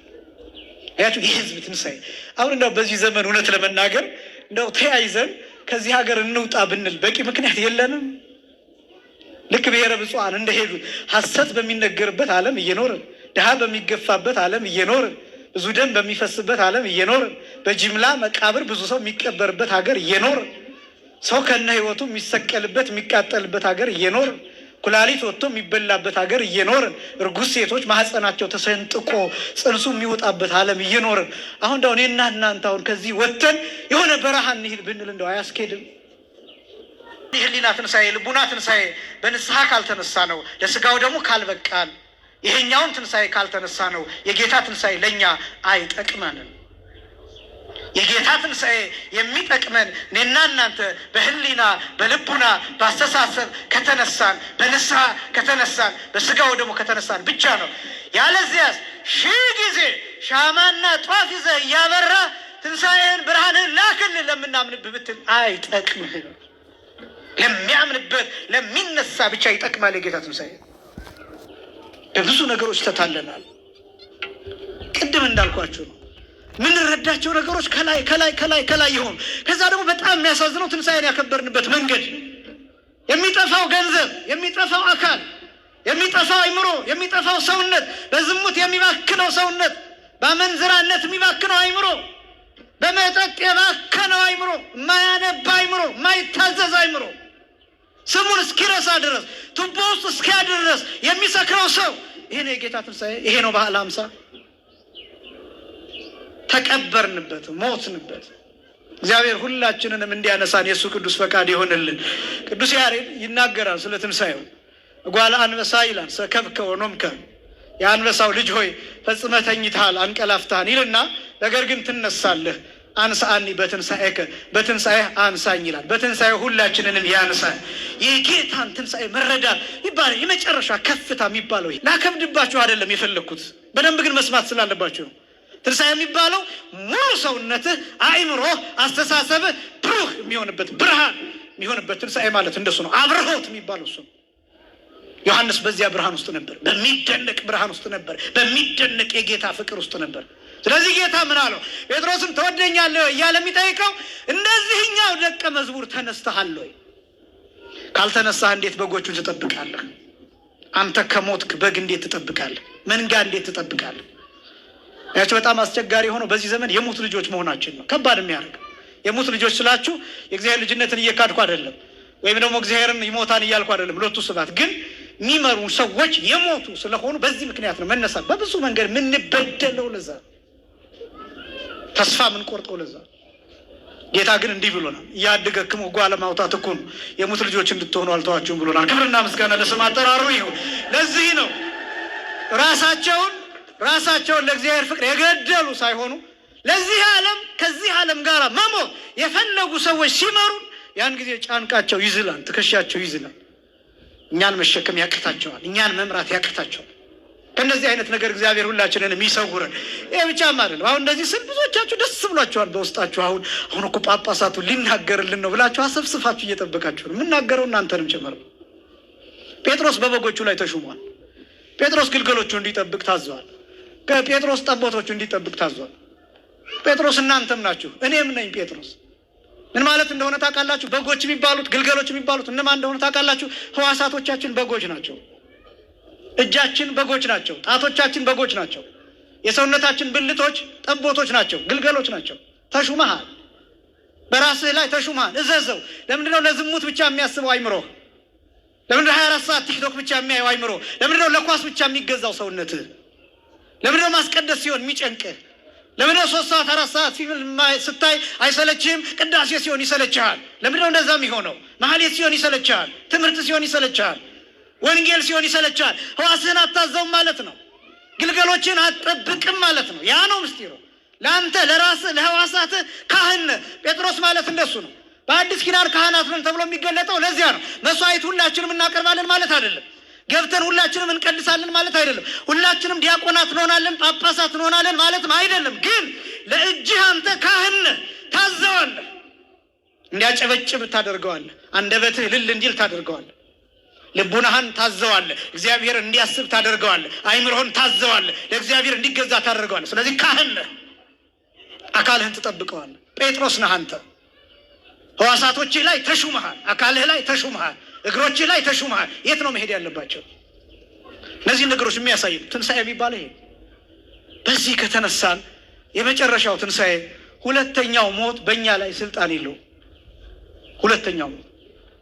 ያችሁ የህዝብ ትንሣኤ። አሁን እንደው በዚህ ዘመን እውነት ለመናገር እንደው ተያይዘን ከዚህ ሀገር እንውጣ ብንል በቂ ምክንያት የለንም። ልክ ብሔረ ብፁዓን እንደሄዱ ሐሰት በሚነገርበት ዓለም እየኖርን፣ ድሃ በሚገፋበት ዓለም እየኖርን፣ ብዙ ደም በሚፈስበት ዓለም እየኖርን፣ በጅምላ መቃብር ብዙ ሰው የሚቀበርበት ሀገር እየኖርን፣ ሰው ከነ ህይወቱ የሚሰቀልበት የሚቃጠልበት ሀገር እየኖርን፣ ኩላሊት ወጥቶ የሚበላበት ሀገር እየኖርን፣ እርጉዝ ሴቶች ማህፀናቸው ተሰንጥቆ ጽንሱ የሚወጣበት ዓለም እየኖርን አሁን እንደው እኔና እናንተ አሁን ከዚህ ወጥተን የሆነ በረሃ እንሂድ ብንል እንደው አያስኬድም? የህሊና ትንሣኤ ልቡና ትንሣኤ በንስሐ ካልተነሳ ነው፣ ለስጋው ደግሞ ካልበቃን፣ ይሄኛውን ትንሣኤ ካልተነሳ ነው የጌታ ትንሣኤ ለእኛ አይጠቅመንም። የጌታ ትንሣኤ የሚጠቅመን እኔና እናንተ በህሊና በልቡና በአስተሳሰብ ከተነሳን፣ በንስሐ ከተነሳን፣ በስጋው ደግሞ ከተነሳን ብቻ ነው። ያለዚያስ 1000 ጊዜ ሻማና ጧፍ ይዘህ እያበራ ትንሣኤን ብርሃንን ላክልን ለምናምንብህ ብትል አይጠቅምህም። ለሚያምንበት ለሚነሳ ብቻ ይጠቅማል የጌታ ትንሣኤ። በብዙ ነገሮች ተታለናል። ቅድም እንዳልኳችሁ ነው ምንረዳቸው ነገሮች ከላይ ከላይ ከላይ ከላይ ይሆኑ። ከዛ ደግሞ በጣም የሚያሳዝነው ትንሣኤን ያከበርንበት መንገድ፣ የሚጠፋው ገንዘብ፣ የሚጠፋው አካል፣ የሚጠፋው አይምሮ፣ የሚጠፋው ሰውነት፣ በዝሙት የሚባክነው ሰውነት፣ በአመንዝራነት የሚባክነው አይምሮ፣ በመጠጥ የባከነው አይምሮ፣ የማያነባ አይምሮ፣ የማይታዘዝ አይምሮ፣ ስሙን እስኪረሳ ድረስ ቱቦ ውስጥ እስኪያድር ድረስ የሚሰክረው ሰው ይሄ ነው የጌታ ትንሣኤ። ይሄ ነው በዓለ ሃምሳ። ተቀበርንበት፣ ሞትንበት። እግዚአብሔር ሁላችንንም እንዲያነሳን የእሱ ቅዱስ ፈቃድ ይሆንልን። ቅዱስ ያሬድ ይናገራል ስለ ትንሣኤው። እጓለ አንበሳ ይላል ሰከብከ ወኖምከ፣ የአንበሳው ልጅ ሆይ ፈጽመህ ተኝተሃል አንቀላፍተሃል ይልና ነገር ግን ትነሳለህ። አንሳአኒ በትንሣኤከ፣ በትንሣኤ አንሳኝ ይላል። በትንሣኤ ሁላችንንም ያንሳል። የጌታን ትንሣኤ መረዳት ይባላል የመጨረሻ ከፍታ የሚባለው። ላከብድባችሁ አይደለም የፈለግኩት፣ በደንብ ግን መስማት ስላለባችሁ ነው። ትንሣኤ የሚባለው ሙሉ ሰውነትህ፣ አእምሮህ፣ አስተሳሰብህ ብሩህ የሚሆንበት ብርሃን የሚሆንበት ትንሣኤ ማለት እንደሱ ነው። አብርሆት የሚባለው እሱ ነው። ዮሐንስ በዚያ ብርሃን ውስጥ ነበር፣ በሚደነቅ ብርሃን ውስጥ ነበር፣ በሚደነቅ የጌታ ፍቅር ውስጥ ነበር። ስለዚህ ጌታ ምን አለው? ጴጥሮስን ትወደኛለህ እያለ የሚጠይቀው እንደዚህኛው ደቀ መዝሙር ተነስተሃል ወይ? ካልተነሳህ እንዴት በጎቹን ትጠብቃለህ? አንተ ከሞትክ በግ እንዴት ትጠብቃለህ? መንጋ እንዴት ትጠብቃለህ? ያቸው በጣም አስቸጋሪ ሆኖ በዚህ ዘመን የሙት ልጆች መሆናችን ነው ከባድ የሚያደርግ። የሙት ልጆች ስላችሁ የእግዚአብሔር ልጅነትን እየካድኩ አይደለም፣ ወይም ደግሞ እግዚአብሔርን ይሞታን እያልኩ አይደለም። ሎቱ ስባት ግን የሚመሩ ሰዎች የሞቱ ስለሆኑ በዚህ ምክንያት ነው መነሳት በብዙ መንገድ የምንበደለው። ለዛ ተስፋ የምንቆርጠው ለዛ። ጌታ ግን እንዲህ ብሎናል፣ እያደገክሙ እጓለ ማውጣት እኮ ነው የሙት ልጆች እንድትሆኑ አልተዋችሁም ብሎናል። ክብርና ምስጋና ለስም አጠራሩ ይሁን። ለዚህ ነው ራሳቸውን ለእግዚአብሔር ፍቅር የገደሉ ሳይሆኑ ለዚህ ዓለም ከዚህ ዓለም ጋር መሞት የፈለጉ ሰዎች ሲመሩ ያን ጊዜ ጫንቃቸው ይዝላል፣ ትከሻቸው ይዝላል። እኛን መሸከም ያቅታቸዋል፣ እኛን መምራት ያቅታቸዋል። ከነዚህ አይነት ነገር እግዚአብሔር ሁላችንንም ይሰውረን። ይሄ ብቻም አይደለም። አሁን እንደዚህ ስል ብዙዎቻችሁ ደስ ብሏችኋል በውስጣችሁ። አሁን እኮ ጳጳሳቱ ሊናገርልን ነው ብላችሁ አሰብስፋችሁ እየጠበቃችሁ ነው። የምናገረው እናንተንም ጭምር። ጴጥሮስ በበጎቹ ላይ ተሹሟል። ጴጥሮስ ግልገሎቹ እንዲጠብቅ ታዘዋል። ጴጥሮስ ጠቦቶቹ እንዲጠብቅ ታዘዋል። ጴጥሮስ እናንተም ናችሁ፣ እኔም ነኝ ጴጥሮስ። ምን ማለት እንደሆነ ታውቃላችሁ? በጎች የሚባሉት ግልገሎች የሚባሉት እነማን እንደሆነ ታውቃላችሁ? ሕዋሳቶቻችን በጎች ናቸው። እጃችን በጎች ናቸው። ጣቶቻችን በጎች ናቸው። የሰውነታችን ብልቶች ጠቦቶች ናቸው፣ ግልገሎች ናቸው። ተሹመሃል፣ በራስህ ላይ ተሹመሃል። እዘዘው። ለምንድነው ለዝሙት ብቻ የሚያስበው አይምሮህ? ለምንድነው 24 ሰዓት ቲክቶክ ብቻ የሚያየው አይምሮህ? ለምንድነው ለኳስ ብቻ የሚገዛው ሰውነትህ? ለምንድነው ማስቀደስ ሲሆን የሚጨንቅህ? ለምንድነው 3 ሰዓት 4 ሰዓት ፊልም ስታይ አይሰለችህም? ቅዳሴ ሲሆን ይሰለችሃል። ለምንድነው እንደዛ የሚሆነው? ማህሌት ሲሆን ይሰለችሃል። ትምህርት ሲሆን ይሰለችሃል። ወንጌል ሲሆን ይሰለችሃል። ሕዋስህን አታዘውም ማለት ነው። ግልገሎችን አትጠብቅም ማለት ነው። ያ ነው ምስጢሩ። ለአንተ ለራስህ ለሕዋሳትህ ካህን ጴጥሮስ ማለት እንደሱ ነው። በአዲስ ኪዳን ካህናት ነን ተብሎ የሚገለጠው ለዚያ ነው። መስዋዕት ሁላችንም እናቀርባለን ማለት አይደለም። ገብተን ሁላችንም እንቀድሳለን ማለት አይደለም። ሁላችንም ዲያቆናት እንሆናለን፣ ጳጳሳት እንሆናለን ማለትም አይደለም። ግን ለእጅህ አንተ ካህን ታዘዋለህ። እንዲያጨበጭብ ታደርገዋለህ። አንደበትህ እልል እንዲል ታደርገዋለህ። ልቡናህን ታዘዋለህ። እግዚአብሔር እንዲያስብ ታደርገዋለህ። አይምሮህን ታዘዋለህ። ለእግዚአብሔር እንዲገዛ ታደርገዋለህ። ስለዚህ ካህን ነህ። አካልህን ትጠብቀዋለህ። ጴጥሮስ ነህ አንተ። ሕዋሳቶችህ ላይ ተሹመሃል። አካልህ ላይ ተሹመሃል። እግሮችህ ላይ ተሹመሃል። የት ነው መሄድ ያለባቸው? እነዚህ ነገሮች የሚያሳይ ትንሣኤ የሚባለው ይሄ። በዚህ ከተነሳን የመጨረሻው ትንሣኤ ሁለተኛው ሞት በእኛ ላይ ስልጣን የለው። ሁለተኛው ሞት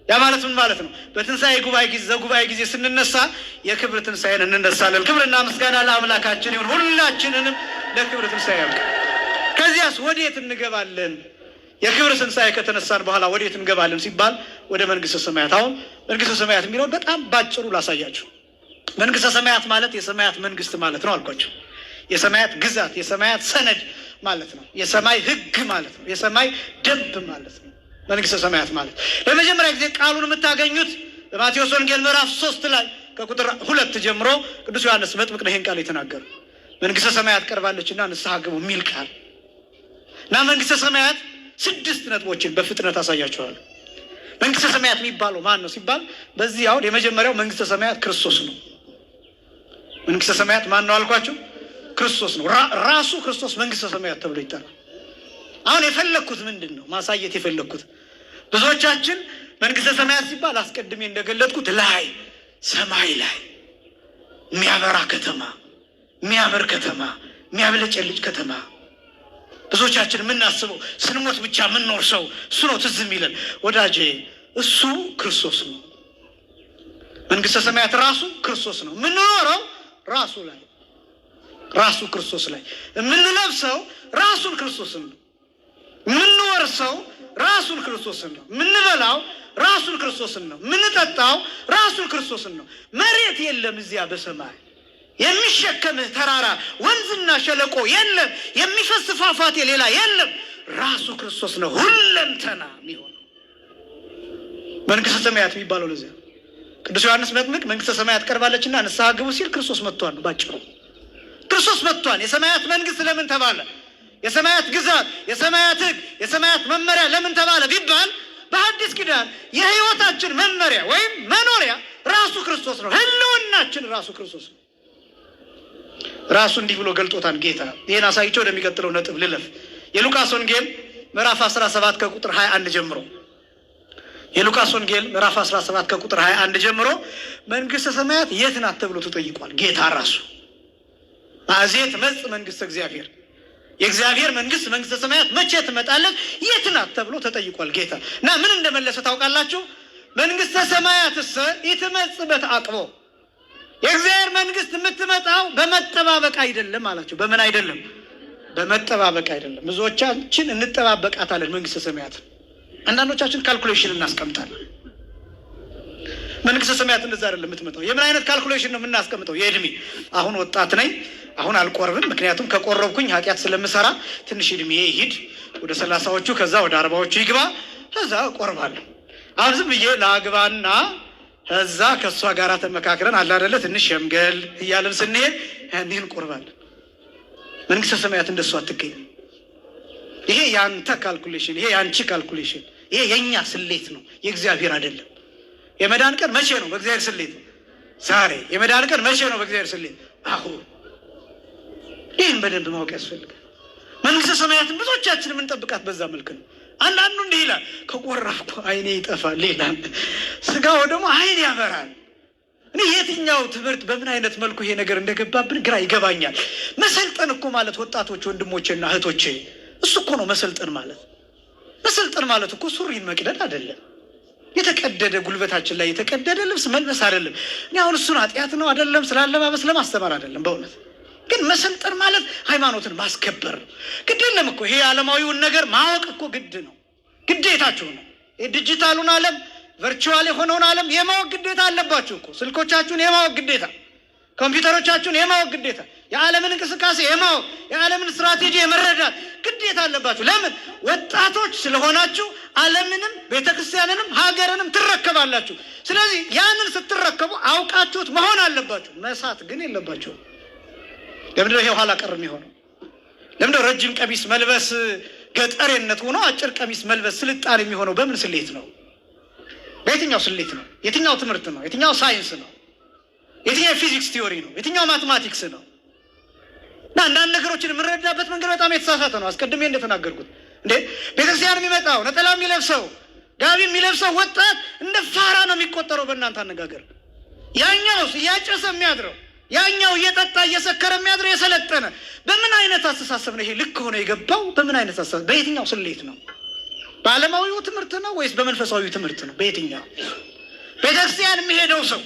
ያ ማለት ምን ማለት ነው? በትንሣኤ ጉባኤ ጊዜ ስንነሳ የክብር ትንሣኤን እንነሳለን። ክብርና ምስጋና ለአምላካችን ይሁን። ሁላችንንም ለክብር ትንሣኤ ያብቃ። ከዚያስ ወዴት እንገባለን? የክብር ትንሣኤ ከተነሳን በኋላ ወዴት እንገባለን ሲባል ወደ መንግሥተ ሰማያት። አሁን መንግሥተ ሰማያት የሚለውን በጣም ባጭሩ ላሳያችሁ። መንግሥተ ሰማያት ማለት የሰማያት መንግስት ማለት ነው አልኳቸው። የሰማያት ግዛት፣ የሰማያት ሰነድ ማለት ነው። የሰማይ ሕግ ማለት ነው። የሰማይ ደንብ ማለት ነው መንግሥተ ሰማያት ማለት። ለመጀመሪያ ጊዜ ቃሉን የምታገኙት በማቴዎስ ወንጌል ምዕራፍ 3 ላይ ከቁጥር 2 ጀምሮ ቅዱስ ዮሐንስ መጥምቅ ነው ይህን ቃል የተናገሩ። መንግሥተ ሰማያት ቀርባለችና ንስሐ ግቡ የሚል ቃል እና መንግሥተ ሰማያት 6 ነጥቦችን በፍጥነት አሳያችኋለሁ። መንግሥተ ሰማያት የሚባለው ማን ነው ሲባል በዚህ አሁን የመጀመሪያው መንግሥተ ሰማያት ክርስቶስ ነው። መንግሥተ ሰማያት ማን ነው አልኳችሁ? ክርስቶስ ነው። ራሱ ክርስቶስ መንግሥተ ሰማያት ተብሎ ይጠራል። አሁን የፈለግኩት ምንድን ነው ማሳየት የፈለግኩት? ብዙዎቻችን መንግሥተ ሰማያት ሲባል አስቀድሜ እንደገለጥኩት ላይ ሰማይ ላይ የሚያበራ ከተማ፣ የሚያምር ከተማ፣ የሚያብለጨልጭ ከተማ ብዙዎቻችን የምናስበው ስንሞት ብቻ የምንኖር ሰው እሱ ነው ትዝ የሚለን። ወዳጄ እሱ ክርስቶስ ነው። መንግሥተ ሰማያት ራሱ ክርስቶስ ነው። የምንኖረው ራሱ ላይ ራሱ ክርስቶስ ላይ፣ የምንለብሰው ራሱን ክርስቶስን ነው። የምንወርሰው ራሱን ክርስቶስን ነው። የምንበላው ራሱን ክርስቶስን ነው። የምንጠጣው ራሱን ክርስቶስን ነው። መሬት የለም እዚያ በሰማይ የሚሸከምህ ተራራ ወንዝና ሸለቆ የለም። የሚፈስ ፏፏቴ ሌላ የለም። ራሱ ክርስቶስ ነው ሁለንተና የሚሆነው መንግሥተ ሰማያት የሚባለው። ለዚያ ቅዱስ ዮሐንስ መጥምቅ መንግሥተ ሰማያት ቀርባለችና ንስሐ ግቡ ሲል ክርስቶስ መጥቷል ነው ባጭሩ። ክርስቶስ መጥቷል። የሰማያት መንግስት ለምን ተባለ? የሰማያት ግዛት፣ የሰማያት ሕግ፣ የሰማያት መመሪያ ለምን ተባለ ቢባል በአዲስ ኪዳን የሕይወታችን መመሪያ ወይም መኖሪያ ራሱ ክርስቶስ ነው። ህልውናችን ራሱ ክርስቶስ ነው። ራሱ እንዲህ ብሎ ገልጦታል ጌታ። ይህን አሳይቼ ወደሚቀጥለው ነጥብ ልለፍ። የሉቃስ ወንጌል ምዕራፍ 17 ከቁጥር 21 ጀምሮ የሉቃስ ወንጌል ምዕራፍ 17 ከቁጥር 21 ጀምሮ መንግሥተ ሰማያት የት ናት ተብሎ ተጠይቋል ጌታ ራሱ። ማእዜ ትመጽእ መንግሥተ እግዚአብሔር፣ የእግዚአብሔር መንግስት መንግሥተ ሰማያት መቼ ትመጣለች የት ናት ተብሎ ተጠይቋል ጌታ። እና ምን እንደመለሰ ታውቃላችሁ? መንግሥተ ሰማያትስ ኢትመጽእ በተዓቅቦ፣ የእግዚአብሔር መንግስት የምትመጣው በመጠባበቅ አይደለም አላቸው። በምን አይደለም? በመጠባበቅ አይደለም። ብዙዎቻችን እንጠባበቃታለን መንግሥተ ሰማያት። አንዳንዶቻችን ካልኩሌሽን እናስቀምጣለን። መንግሥተ ሰማያት እንደዛ አይደለም የምትመጣው። የምን አይነት ካልኩሌሽን ነው የምናስቀምጠው? የእድሜ አሁን ወጣት ነኝ፣ አሁን አልቆርብም፣ ምክንያቱም ከቆረብኩኝ ኃጢአት ስለምሰራ ትንሽ እድሜ ይሂድ ወደ 30ዎቹ ከዛ ወደ 40ዎቹ ይግባ፣ ከዛ እቆርባለሁ። አሁን ዝም ብዬ ለአግባና ከዛ ከእሷ ጋር ተመካክረን አለ አይደለ ትንሽ ሸምገል እያለን ስንሄድ ያንን እንቆርባለን። መንግሥተ ሰማያት እንደሱ አትገኝም። ይሄ ያንተ ካልኩሌሽን፣ ይሄ ያንቺ ካልኩሌሽን፣ ይሄ የኛ ስሌት ነው፣ የእግዚአብሔር አይደለም። የመዳን ቀን መቼ ነው? በእግዚአብሔር ስሌት ዛሬ። የመዳን ቀን መቼ ነው? በእግዚአብሔር ስሌት አሁን። ይህን በደንብ ማወቅ ያስፈልጋል። መንግሥተ ሰማያትን ብዙዎቻችን የምንጠብቃት በዛ መልክ ነው። አንዳንዱ እንዲህ ይላል፣ ከቆረብኩ አይኔ ይጠፋል፣ ሌላ ስጋው ደግሞ አይን ያበራል። እኔ የትኛው ትምህርት በምን አይነት መልኩ ይሄ ነገር እንደገባብን ግራ ይገባኛል። መሰልጠን እኮ ማለት ወጣቶች ወንድሞቼና እህቶቼ፣ እሱ እኮ ነው መሰልጠን ማለት። መሰልጠን ማለት እኮ ሱሪን መቅደድ አይደለም። የተቀደደ ጉልበታችን ላይ የተቀደደ ልብስ መልበስ አይደለም። እኔ አሁን እሱን ኃጢአት ነው አይደለም ስላለባበስ ለማስተማር አይደለም። በእውነት ግን መሰልጠን ማለት ሃይማኖትን ማስከበር ነው። ግድ የለም እኮ ይሄ ዓለማዊውን ነገር ማወቅ እኮ ግድ ነው፣ ግዴታችሁ ነው። የዲጂታሉን ዓለም ቨርቹዋል የሆነውን ዓለም የማወቅ ግዴታ አለባችሁ እኮ። ስልኮቻችሁን የማወቅ ግዴታ፣ ኮምፒውተሮቻችሁን የማወቅ ግዴታ፣ የዓለምን እንቅስቃሴ የማወቅ የዓለምን ስትራቴጂ የመረዳት ግዴታ አለባችሁ። ለምን? ወጣቶች ስለሆናችሁ ዓለምንም ቤተክርስቲያንንም ሀገርንም ትረከባላችሁ። ስለዚህ ያንን ስትረከቡ አውቃችሁት መሆን አለባችሁ። መሳት ግን የለባችሁ። ለምንድነው ይሄ ኋላ ቀር የሚሆነው? ለምንድነው ረጅም ቀሚስ መልበስ ገጠሬነት ሆኖ አጭር ቀሚስ መልበስ ስልጣን የሚሆነው? በምን ስሌት ነው? በየትኛው ስሌት ነው? የትኛው ትምህርት ነው? የትኛው ሳይንስ ነው? የትኛው ፊዚክስ ቲዮሪ ነው? የትኛው ማትማቲክስ ነው? እና አንዳንድ ነገሮችን የምንረዳበት መንገድ በጣም የተሳሳተ ነው። አስቀድሜ እንደተናገርኩት ቤተክርስቲያን የሚመጣው ነጠላ የሚለብሰው ጋቢ የሚለብሰው ወጣት እንደ ፋራ ነው የሚቆጠረው በእናንተ አነጋገር። ያኛውስ እያጨሰ የሚያድረው፣ ያኛው እየጠጣ እየሰከረ የሚያድረው የሰለጠነ በምን አይነት አስተሳሰብ ነው ይሄ ልክ ሆነ የገባው? በምን አይነት አስተሳሰብ? በየትኛው ስሌት ነው? በዓለማዊው ትምህርት ነው ወይስ በመንፈሳዊው ትምህርት ነው? በየትኛው? ቤተክርስቲያን የሚሄደው ሰው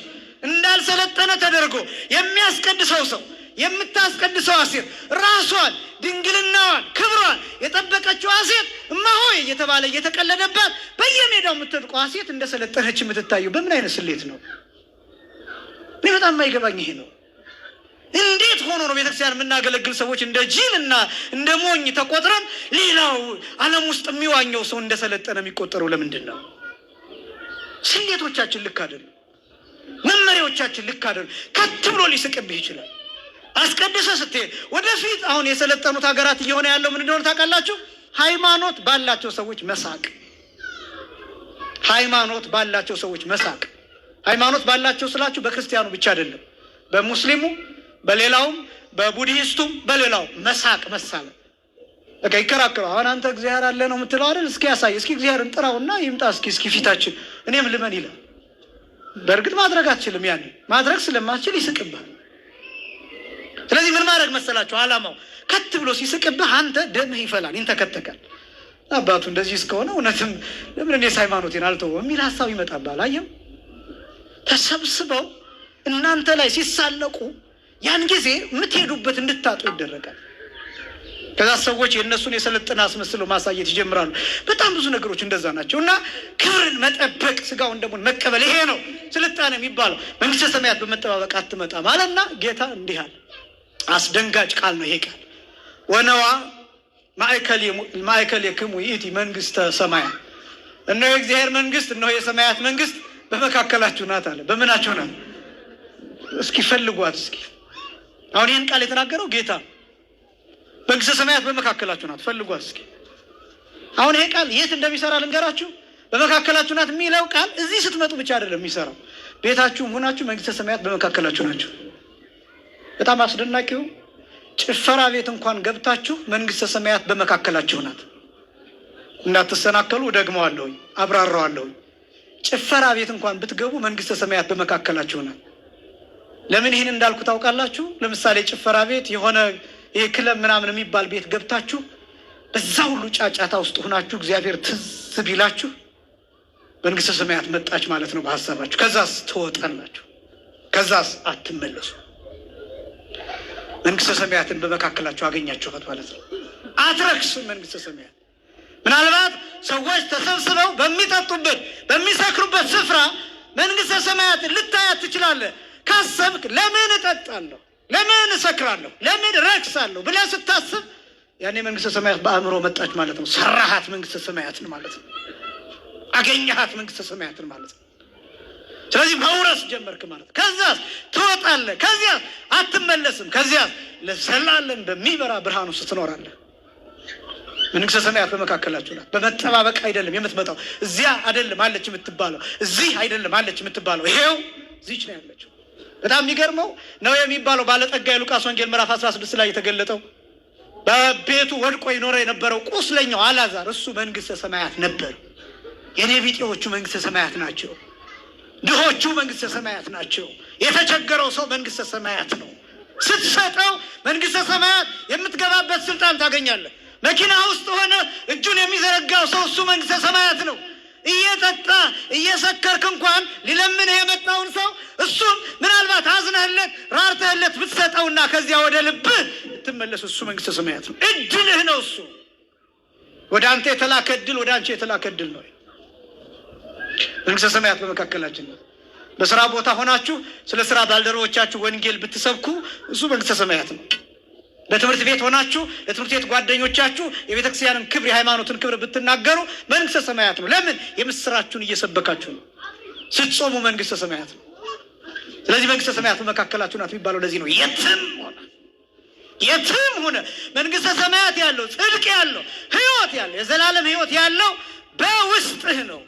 እንዳልሰለጠነ ተደርጎ የሚያስቀድሰው ሰው የምታስቀድሰው ሴት ራሷን ድንግልናዋን ክብሯን የጠበቀችው ሴት እማሆይ እየተባለ እየተቀለደባት በየሜዳው የምትወድቀው ሴት እንደሰለጠነች የምትታየው በምን አይነት ስሌት ነው? እኔ በጣም የማይገባኝ ይሄ ነው። እንዴት ሆኖ ነው ቤተክርስቲያን የምናገለግል ሰዎች እንደ ጅል እና እንደ ሞኝ ተቆጥረን ሌላው ዓለም ውስጥ የሚዋኘው ሰው እንደሰለጠነ የሚቆጠረው? ለምንድን ነው? ስሌቶቻችን ልክ አይደሉም። መመሪያዎቻችን ልክ አይደሉም። ከት ብሎ ሊስቅብህ ይችላል። አስቀድሰህ ስትሄድ ወደፊት አሁን የሰለጠኑት ሀገራት እየሆነ ያለው ምን እንደሆነ ታውቃላችሁ? ሃይማኖት ባላቸው ሰዎች መሳቅ። ሃይማኖት ባላቸው ሰዎች መሳቅ። ሃይማኖት ባላቸው ስላችሁ በክርስቲያኑ ብቻ አይደለም፣ በሙስሊሙ፣ በሌላውም፣ በቡድሂስቱም፣ በሌላው መሳቅ መሳለ። በቃ ይከራከሩ። አሁን አንተ እግዚአብሔር አለ ነው የምትለው አይደል? እስኪ ያሳይ፣ እስኪ እግዚአብሔርን ጥራውና ይምጣ እስኪ ፊታችን እኔም ልመን ይላል። በእርግጥ ማድረግ አትችልም። ያን ማድረግ ስለማትችል ይስቅብህ። ስለዚህ ምን ማድረግ መሰላችሁ ዓላማው? ከት ብሎ ሲስቅብህ አንተ ደምህ ይፈላል፣ ይንተከተካል። አባቱ እንደዚህ እስከሆነ እውነትም ለምን እኔስ ሃይማኖቴን አልተወውም የሚል ሀሳብ ይመጣብሃል። አየው፣ ተሰብስበው እናንተ ላይ ሲሳለቁ ያን ጊዜ የምትሄዱበት እንድታጡ ይደረጋል። ከዛ ሰዎች የእነሱን የሰለጠነ አስመስለው ማሳየት ይጀምራሉ። በጣም ብዙ ነገሮች እንደዛ ናቸው። እና ክብርን መጠበቅ ስጋውን ደግሞ መቀበል ይሄ ነው ስልጣኔ የሚባለው። መንግስተ ሰማያት በመጠባበቅ አትመጣም አለና ጌታ እንዲህ አለ። አስደንጋጭ ቃል ነው ይሄ ቃል። ወነዋ ማእከሌክሙ ይእቲ መንግስተ ሰማያት፣ እነሆ የእግዚአብሔር መንግስት፣ እነሆ የሰማያት መንግስት በመካከላችሁ ናት አለ። በምናችሁ ናት? እስኪ ፈልጓት እስኪ። አሁን ይህን ቃል የተናገረው ጌታ መንግስተ ሰማያት በመካከላችሁ ናት፣ ፈልጓት እስኪ። አሁን ይሄ ቃል የት እንደሚሰራ ልንገራችሁ። በመካከላችሁ ናት የሚለው ቃል እዚህ ስትመጡ ብቻ አይደለም የሚሰራው፣ ቤታችሁም ሆናችሁ መንግስተ ሰማያት በመካከላችሁ ናቸው። በጣም አስደናቂው ጭፈራ ቤት እንኳን ገብታችሁ መንግስተ ሰማያት በመካከላችሁ ናት። እንዳትሰናከሉ ደግመዋለሁኝ፣ አብራራዋለሁኝ። ጭፈራ ቤት እንኳን ብትገቡ መንግስተ ሰማያት በመካከላችሁ ናት። ለምን ይህን እንዳልኩ ታውቃላችሁ? ለምሳሌ ጭፈራ ቤት የሆነ ይሄ ክለብ ምናምን የሚባል ቤት ገብታችሁ በዛ ሁሉ ጫጫታ ውስጥ ሆናችሁ እግዚአብሔር ትዝ ቢላችሁ መንግስተ ሰማያት መጣች ማለት ነው በሀሳባችሁ። ከዛስ ትወጣላችሁ፣ ከዛስ አትመለሱ። መንግስተ ሰማያትን በመካከላችሁ አገኛችኋት ማለት ነው። አትረክስም መንግስተ ሰማያት። ምናልባት ሰዎች ተሰብስበው በሚጠጡበት በሚሰክሩበት ስፍራ መንግስተ ሰማያትን ልታያት ትችላለህ። ካሰብክ ለምን እጠጣለሁ፣ ለምን እሰክራለሁ፣ ለምን ረክሳለሁ ብለህ ስታስብ ያኔ መንግስተ ሰማያት በአእምሮ መጣች ማለት ነው። ሰራሃት መንግስተ ሰማያትን ማለት ነው። አገኘሃት መንግስተ ሰማያትን ማለት ነው። ስለዚህ መውረስ ጀመርክ ማለት ነው። ከዚያስ ትወጣለህ፣ ከዚያስ አትመለስም፣ ከዚያስ ለዘላለም በሚበራ ብርሃን ውስጥ ትኖራለህ። መንግስተ ሰማያት በመካከላችሁ ናት። በመጠባበቅ አይደለም የምትመጣው። እዚያ አይደለም አለች የምትባለው፣ እዚህ አይደለም አለች የምትባለው፣ ይሄው እዚች ነው ያለችው። በጣም የሚገርመው ነው የሚባለው ባለጠጋ የሉቃስ ወንጌል ምዕራፍ 16 ላይ የተገለጠው በቤቱ ወድቆ ይኖረ የነበረው ቁስለኛው አልዓዛር እሱ መንግስተ ሰማያት ነበር። የኔ ቢጤዎቹ መንግስተ ሰማያት ናቸው። ድሆቹ መንግስተ ሰማያት ናቸው። የተቸገረው ሰው መንግስተ ሰማያት ነው። ስትሰጠው መንግስተ ሰማያት የምትገባበት ስልጣን ታገኛለህ። መኪና ውስጥ ሆነ እጁን የሚዘረጋው ሰው እሱ መንግስተ ሰማያት ነው። እየጠጣ እየሰከርክ እንኳን ሊለምንህ የመጣውን ሰው እሱም ምናልባት አዝነህለት ራርተህለት ብትሰጠውና ከዚያ ወደ ልብህ ብትመለስ እሱ መንግስተ ሰማያት ነው። እድልህ ነው እሱ። ወደ አንተ የተላከ እድል፣ ወደ አንቺ የተላከ እድል ነው። መንግስተ ሰማያት በመካከላችን ነው። በስራ ቦታ ሆናችሁ ስለ ስራ ባልደረቦቻችሁ ወንጌል ብትሰብኩ እሱ መንግስተ ሰማያት ነው። በትምህርት ቤት ሆናችሁ ለትምህርት ቤት ጓደኞቻችሁ የቤተክርስቲያንን ክብር የሃይማኖትን ክብር ብትናገሩ መንግስተ ሰማያት ነው። ለምን? የምስራችሁን እየሰበካችሁ ነው። ስትጾሙ መንግስተ ሰማያት ነው። ስለዚህ መንግስተ ሰማያት በመካከላችሁ ናት የሚባለው ለዚህ ነው። የትም ሆነ መንግስተ ሰማያት ያለው ጽድቅ ያለው ህይወት ያለው የዘላለም ህይወት ያለው በውስጥህ ነው።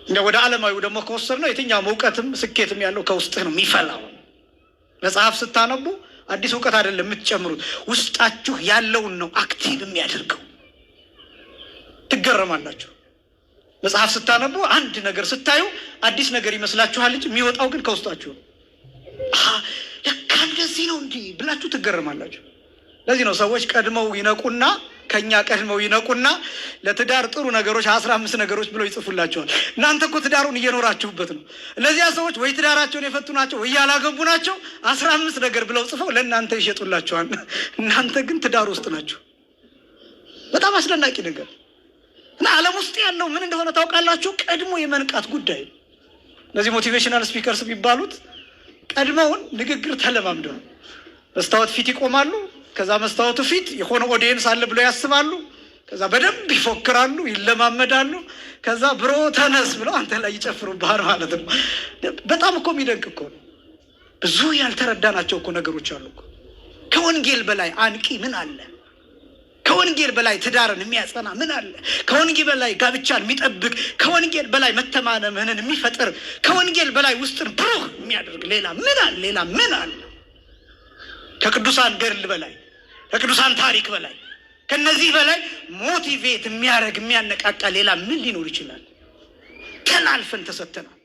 እንደ ወደ ዓለማዊ ደግሞ ከወሰድነው የትኛውም እውቀትም ስኬትም ያለው ከውስጥህ ነው የሚፈላው። መጽሐፍ ስታነቡ አዲስ እውቀት አይደለም የምትጨምሩት፣ ውስጣችሁ ያለውን ነው አክቲቭ የሚያደርገው። ትገረማላችሁ። መጽሐፍ ስታነቡ አንድ ነገር ስታዩ አዲስ ነገር ይመስላችኋል እንጂ የሚወጣው ግን ከውስጣችሁ ነው። ለካ እንደዚህ ነው እንዲህ ብላችሁ ትገረማላችሁ። ለዚህ ነው ሰዎች ቀድመው ይነቁና ከኛ ቀድመው ይነቁና ለትዳር ጥሩ ነገሮች 15 ነገሮች ብለው ይጽፉላቸዋል። እናንተ እኮ ትዳሩን እየኖራችሁበት ነው። እነዚያ ሰዎች ወይ ትዳራቸውን የፈቱ ናቸው ወይ ያላገቡ ናቸው። 15 ነገር ብለው ጽፈው ለእናንተ ይሸጡላቸዋል። እናንተ ግን ትዳር ውስጥ ናችሁ። በጣም አስደናቂ ነገር እና ዓለም ውስጥ ያለው ምን እንደሆነ ታውቃላችሁ? ቀድሞ የመንቃት ጉዳይ። እነዚህ ሞቲቬሽናል ስፒከርስ የሚባሉት ቀድመውን ንግግር ተለማምደው መስታወት ፊት ይቆማሉ። ከዛ መስታወቱ ፊት የሆነ ኦዲየንስ አለ ብለው ያስባሉ። ከዛ በደንብ ይፎክራሉ፣ ይለማመዳሉ። ከዛ ብሮ ተነስ ብለው አንተ ላይ ይጨፍሩብሃል ማለት ነው። በጣም እኮ የሚደንቅ እኮ ነው። ብዙ ያልተረዳናቸው እኮ ነገሮች አሉ እኮ። ከወንጌል በላይ አንቂ ምን አለ? ከወንጌል በላይ ትዳርን የሚያጸና ምን አለ? ከወንጌል በላይ ጋብቻን የሚጠብቅ፣ ከወንጌል በላይ መተማመንን የሚፈጥር፣ ከወንጌል በላይ ውስጥን ብሩህ የሚያደርግ ሌላ ምን አለ? ሌላ ምን አለ? ከቅዱሳን ገድል በላይ፣ ከቅዱሳን ታሪክ በላይ፣ ከነዚህ በላይ ሞቲቬት የሚያደርግ የሚያነቃቃ ሌላ ምን ሊኖር ይችላል? ተላልፈን ተሰጥተናል።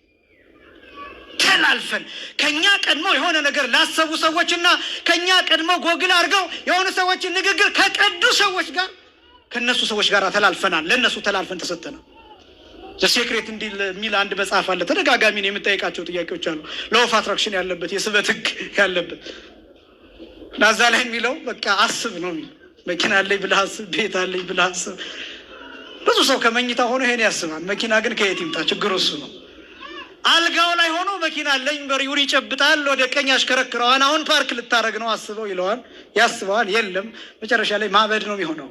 ተላልፈን ከኛ ቀድሞ የሆነ ነገር ላሰቡ ሰዎችና ከኛ ቀድሞ ጎግል አድርገው የሆነ ሰዎችን ንግግር ከቀዱ ሰዎች ጋር ከነሱ ሰዎች ጋር ተላልፈናል። ለነሱ ተላልፈን ተሰጥተናል። ሴክሬት እንዲል የሚል አንድ መጽሐፍ አለ። ተደጋጋሚ ነው የምጠይቃቸው ጥያቄዎች አሉ። ሎው ኦፍ አትራክሽን ያለበት የስበት ህግ ያለበት ናዛ ላይ የሚለው በቃ አስብ ነው የሚለው። መኪና አለኝ ብለህ አስብ፣ ቤት አለኝ ብለህ አስብ። ብዙ ሰው ከመኝታ ሆኖ ይሄን ያስባል። መኪና ግን ከየት ይምጣ? ችግሩ እሱ ነው። አልጋው ላይ ሆኖ መኪና አለኝ በሪውር ይጨብጣል፣ ወደ ቀኝ አሽከረክረዋል። አሁን ፓርክ ልታረግ ነው አስበው ይለዋል፣ ያስበዋል። የለም መጨረሻ ላይ ማበድ ነው የሚሆነው።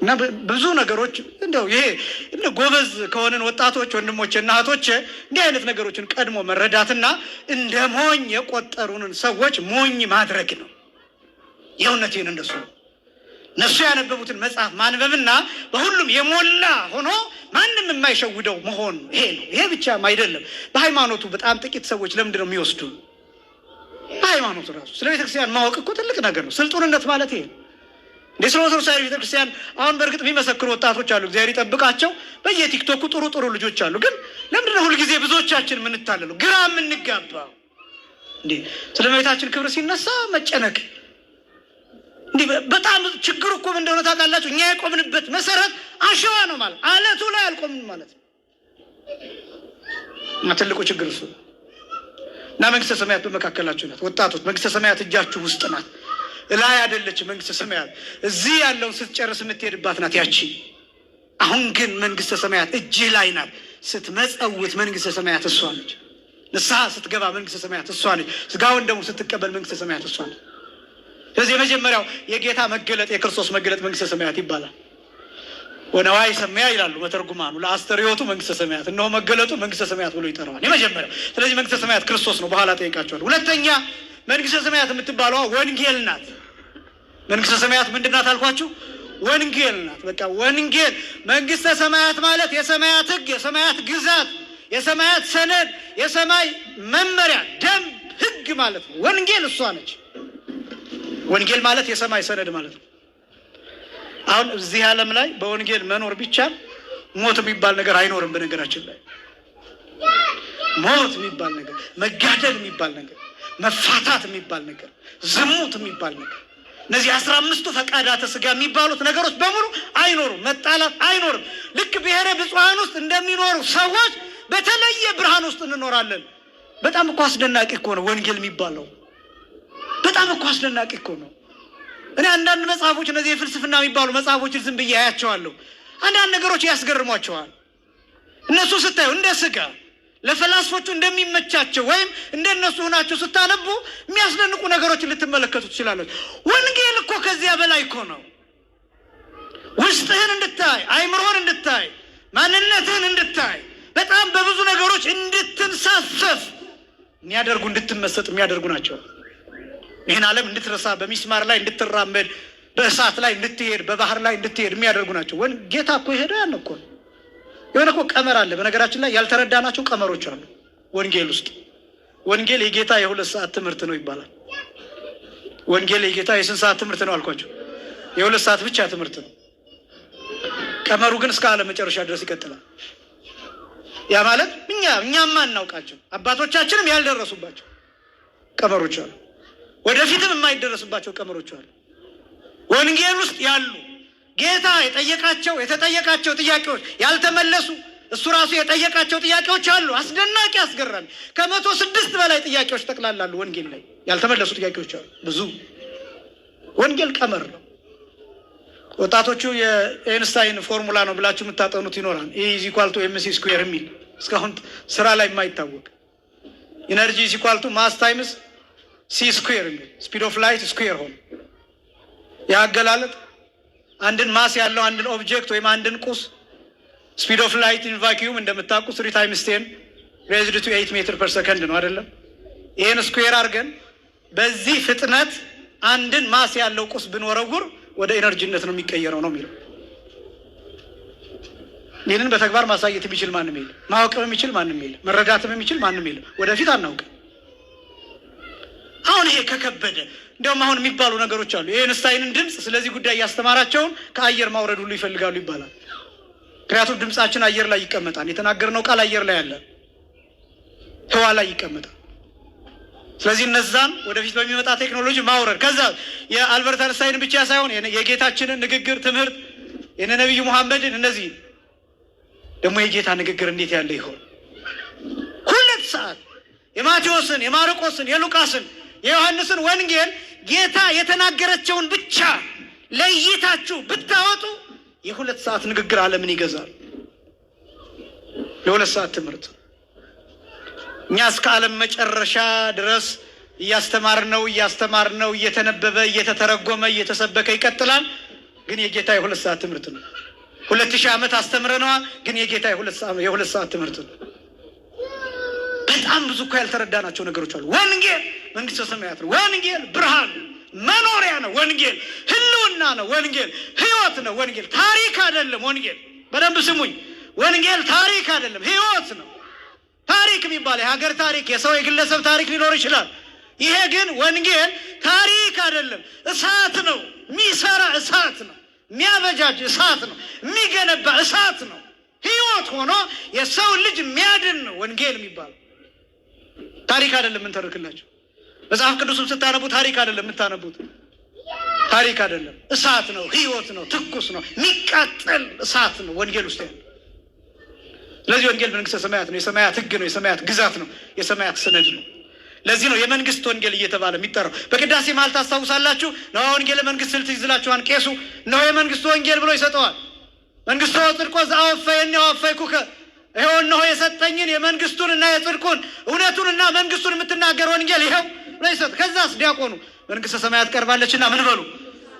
እና ብዙ ነገሮች እንደው ይሄ ጎበዝ ከሆነን ወጣቶች ወንድሞቼ እና እህቶቼ እንዲህ አይነት ነገሮችን ቀድሞ መረዳትና እንደ ሞኝ የቆጠሩንን ሰዎች ሞኝ ማድረግ ነው። የእውነቴን እንደሱ እነሱ ያነበቡትን መጽሐፍ ማንበብና በሁሉም የሞላ ሆኖ ማንም የማይሸውደው መሆን ይሄ ነው። ይሄ ብቻም አይደለም። በሃይማኖቱ በጣም ጥቂት ሰዎች ለምንድን ነው የሚወስዱ? በሃይማኖቱ ራሱ ስለ ቤተክርስቲያን ማወቅ እኮ ትልቅ ነገር ነው። ስልጡንነት ማለት ይሄ ነው። እንደ ስለ ኦርቶዶክሳዊ ቤተክርስቲያን አሁን በእርግጥ የሚመሰክሩ ወጣቶች አሉ፣ እግዚአብሔር ይጠብቃቸው። በየቲክቶኩ ጥሩ ልጆች አሉ። ግን ለምንድን ነው ሁልጊዜ ብዙዎቻችን የምንታለሉ ግራ የምንጋባው? እንዴ ስለ እመቤታችን ክብር ሲነሳ መጨነቅ እንዴ! በጣም ችግሩ እኮ ምን እንደሆነ ታውቃላችሁ? እኛ የቆምንበት መሰረት አሸዋ ነው ማለት አለቱ ላይ አልቆምን ማለት ነው። እና ትልቁ ችግር እሱ እና መንግስተ ሰማያት በመካከላችሁ ናት። ወጣቶች መንግስተ ሰማያት እጃችሁ ውስጥ ናት። ላይ አይደለች መንግስተ ሰማያት። እዚህ ያለውን ስትጨርስ የምትሄድባት ናት ያቺ። አሁን ግን መንግስተ ሰማያት እጅህ ላይ ናት። ስትመጸውት መንግስተ ሰማያት እሷ ነች። ንስሐ ስትገባ መንግስተ ሰማያት እሷ ነች። ስጋውን ደግሞ ስትቀበል መንግስተ ሰማያት እሷ ነች። ስለዚህ የመጀመሪያው የጌታ መገለጥ የክርስቶስ መገለጥ መንግስተ ሰማያት ይባላል። ወነዋይ ሰማያ ይላሉ መተርጉማኑ። ለአስተርእዮቱ መንግስተ ሰማያት፣ እነሆ መገለጡ መንግስተ ሰማያት ብሎ ይጠራዋል። የመጀመሪያው ስለዚህ መንግስተ ሰማያት ክርስቶስ ነው። በኋላ ጠይቃቸዋል። ሁለተኛ መንግስተ ሰማያት የምትባለዋ ወንጌል ናት። መንግስተ ሰማያት ምንድን ናት አልኳችሁ? ወንጌል ናት። በቃ ወንጌል። መንግስተ ሰማያት ማለት የሰማያት ህግ፣ የሰማያት ግዛት፣ የሰማያት ሰነድ፣ የሰማይ መመሪያ፣ ደንብ፣ ህግ ማለት ነው። ወንጌል እሷ ነች። ወንጌል ማለት የሰማይ ሰነድ ማለት ነው። አሁን እዚህ ዓለም ላይ በወንጌል መኖር ቢቻል ሞት የሚባል ነገር አይኖርም። በነገራችን ላይ ሞት የሚባል ነገር፣ መጋደል የሚባል ነገር፣ መፋታት የሚባል ነገር፣ ዝሙት የሚባል ነገር፣ እነዚህ 15ቱ ፈቃዳተ ስጋ የሚባሉት ነገሮች በሙሉ አይኖሩም። መጣላት አይኖርም። ልክ ብሔረ ብፁዓን ውስጥ እንደሚኖሩ ሰዎች በተለየ ብርሃን ውስጥ እንኖራለን። በጣም እኮ አስደናቂ እኮ ነው ወንጌል የሚባለው። በጣም እኮ አስደናቂ እኮ ነው። እኔ አንዳንድ መጽሐፎች እነዚህ የፍልስፍና የሚባሉ መጽሐፎችን ዝም ብዬ አያቸዋለሁ። አንዳንድ ነገሮች ያስገርሟቸዋል። እነሱ ስታዩ እንደ ስጋ ለፈላስፎቹ እንደሚመቻቸው ወይም እንደነሱ ሆናቸው ስታነቡ የሚያስደንቁ ነገሮችን ልትመለከቱ ትችላላችሁ። ወንጌል እኮ ከዚያ በላይ እኮ ነው። ውስጥህን እንድታይ፣ አይምሮህን እንድታይ፣ ማንነትህን እንድታይ፣ በጣም በብዙ ነገሮች እንድትንሳፈፍ የሚያደርጉ እንድትመሰጥ የሚያደርጉ ናቸው። ይህን ዓለም እንድትረሳ፣ በሚስማር ላይ እንድትራመድ፣ በእሳት ላይ እንድትሄድ፣ በባህር ላይ እንድትሄድ የሚያደርጉ ናቸው። ጌታ እኮ ይሄዳ ያን እኮ የሆነ እኮ ቀመር አለ። በነገራችን ላይ ያልተረዳናቸው ቀመሮች አሉ ወንጌል ውስጥ። ወንጌል የጌታ የ2 ሰዓት ትምህርት ነው ይባላል። ወንጌል የጌታ የስንት ሰዓት ትምህርት ነው አልኳቸው? የ2 ሰዓት ብቻ ትምህርት ነው። ቀመሩ ግን እስከ ዓለም መጨረሻ ድረስ ይቀጥላል። ያ ማለት እኛም ማናውቃቸው አባቶቻችንም ያልደረሱባቸው ቀመሮች አሉ። ወደፊትም የማይደረስባቸው ቀመሮች አሉ። ወንጌል ውስጥ ያሉ ጌታ የተጠየቃቸው ጥያቄዎች ያልተመለሱ፣ እሱ ራሱ የጠየቃቸው ጥያቄዎች አሉ። አስደናቂ፣ አስገራሚ ከ106 በላይ ጥያቄዎች ጠቅላላሉ ወንጌል ላይ ያልተመለሱ ጥያቄዎች አሉ ብዙ። ወንጌል ቀመር ነው። ወጣቶቹ የኤንስታይን ፎርሙላ ነው ብላችሁ የምታጠኑት ይኖራል። E= mc² የሚል እስካሁን ስራ ላይ የማይታወቅ ኢነርጂ = ማስ ታይምስ c² የሚል ስፒድ ኦፍ ላይት ስኩዌር ሆነ ያገላለጥ አንድን ማስ ያለው አንድን ኦብጀክት ወይም አንድን ቁስ ስፒድ ኦፍ ላይት ኢን ቫኪዩም እንደምታውቁ 3 × 10⁻⁸ ሜትር/ሰከንድ ነው አይደለም? ይሄን ስኩዌር አድርገን በዚህ ፍጥነት አንድን ማስ ያለው ቁስ ብንወረውር ወደ ኤነርጂነት ነው የሚቀየረው ነው የሚለው። ይህንን በተግባር ማሳየት የሚችል ማንም የለም። ማወቅም የሚችል ማንም የለም። መረዳትም የሚችል ማንም የለም። ወደፊት አናውቅም። አሁን ይሄ ከከበደ እንደውም አሁን የሚባሉ ነገሮች አሉ። የኤንስታይንን ድምፅ ስለዚህ ጉዳይ እያስተማራቸውን ከአየር ማውረድ ሁሉ ይፈልጋሉ ይባላል። ምክንያቱም ድምፃችን አየር ላይ ይቀመጣል። የተናገርነው ቃል አየር ላይ አለ፣ ህዋ ላይ ይቀመጣል። ስለዚህ እነዛን ወደፊት በሚመጣ ቴክኖሎጂ ማውረድ፣ ከዛ የአልበርት አንስታይንን ብቻ ሳይሆን የጌታችንን ንግግር ትምህርት፣ የነ ነቢዩ መሐመድን፣ እነዚህ ደግሞ የጌታ ንግግር እንዴት ያለ ይሆን? 2 ሰዓት የማቴዎስን፣ የማርቆስን፣ የሉቃስን፣ የዮሐንስን ወንጌል ጌታ የተናገረቸውን ብቻ ለይታችሁ ብታወጡ የ2 ሰዓት ንግግር ዓለምን ይገዛል። የ2 ሰዓት ትምህርት እኛ እስከ ዓለም መጨረሻ ድረስ እያስተማርነው እየተነበበ እየተተረጎመ እየተሰበከ ይቀጥላል። ግን የጌታ የ2 ሰዓት ትምህርት ነው። 2000 ዓመት አስተምረነዋል። ግን የጌታ የ2 ሰዓት ትምህርት ነው። በጣም ብዙ እኮ ያልተረዳናቸው ነገሮች አሉ። ወንጌል መንግስተ ሰማያት ነው። ወንጌል ብርሃን መኖሪያ ነው። ወንጌል ህልውና ነው። ወንጌል ህይወት ነው። ወንጌል ታሪክ አይደለም። ወንጌል በደንብ ስሙኝ። ወንጌል ታሪክ አይደለም፣ ህይወት ነው። ታሪክ የሚባል የሀገር ታሪክ፣ የሰው የግለሰብ ታሪክ ሊኖር ይችላል። ይሄ ግን ወንጌል ታሪክ አይደለም፣ እሳት ነው። የሚሰራ እሳት ነው። የሚያበጃጅ እሳት ነው። የሚገነባ እሳት ነው። ህይወት ሆኖ የሰው ልጅ የሚያድን ነው ወንጌል የሚባል። ታሪክ አይደለም የምንተርክላቸው። መጽሐፍ ቅዱስም ስታነቡ ታሪክ አይደለም የምታነቡት። ታሪክ አይደለም፣ እሳት ነው። ህይወት ነው። ትኩስ ነው። የሚቃጠል እሳት ነው ወንጌል ውስጥ ያለ። ስለዚህ ወንጌል መንግስተ ሰማያት ነው። የሰማያት ህግ ነው። የሰማያት ግዛት ነው። የሰማያት ሰነድ ነው። ለዚህ ነው የመንግስት ወንጌል እየተባለ የሚጠራው። በቅዳሴ መሀል ታስታውሳላችሁ፣ ነው ወንጌል መንግስት ስልት ይዝላችኋል። ቄሱ ነው የመንግስት ወንጌል ብሎ ይሰጠዋል። መንግስቱ ጽድቆ ዘአወፈየኒ ወአወፈይኩከ፣ ይኸው እነሆ የሰጠኝን የመንግስቱን እና የጽድቁን እውነቱን እና መንግስቱን የምትናገር ወንጌል ይኸው ብሎ ይሰጥ። ከዛስ ዲያቆኑ መንግስተ ሰማያት ቀርባለችና ምን በሉ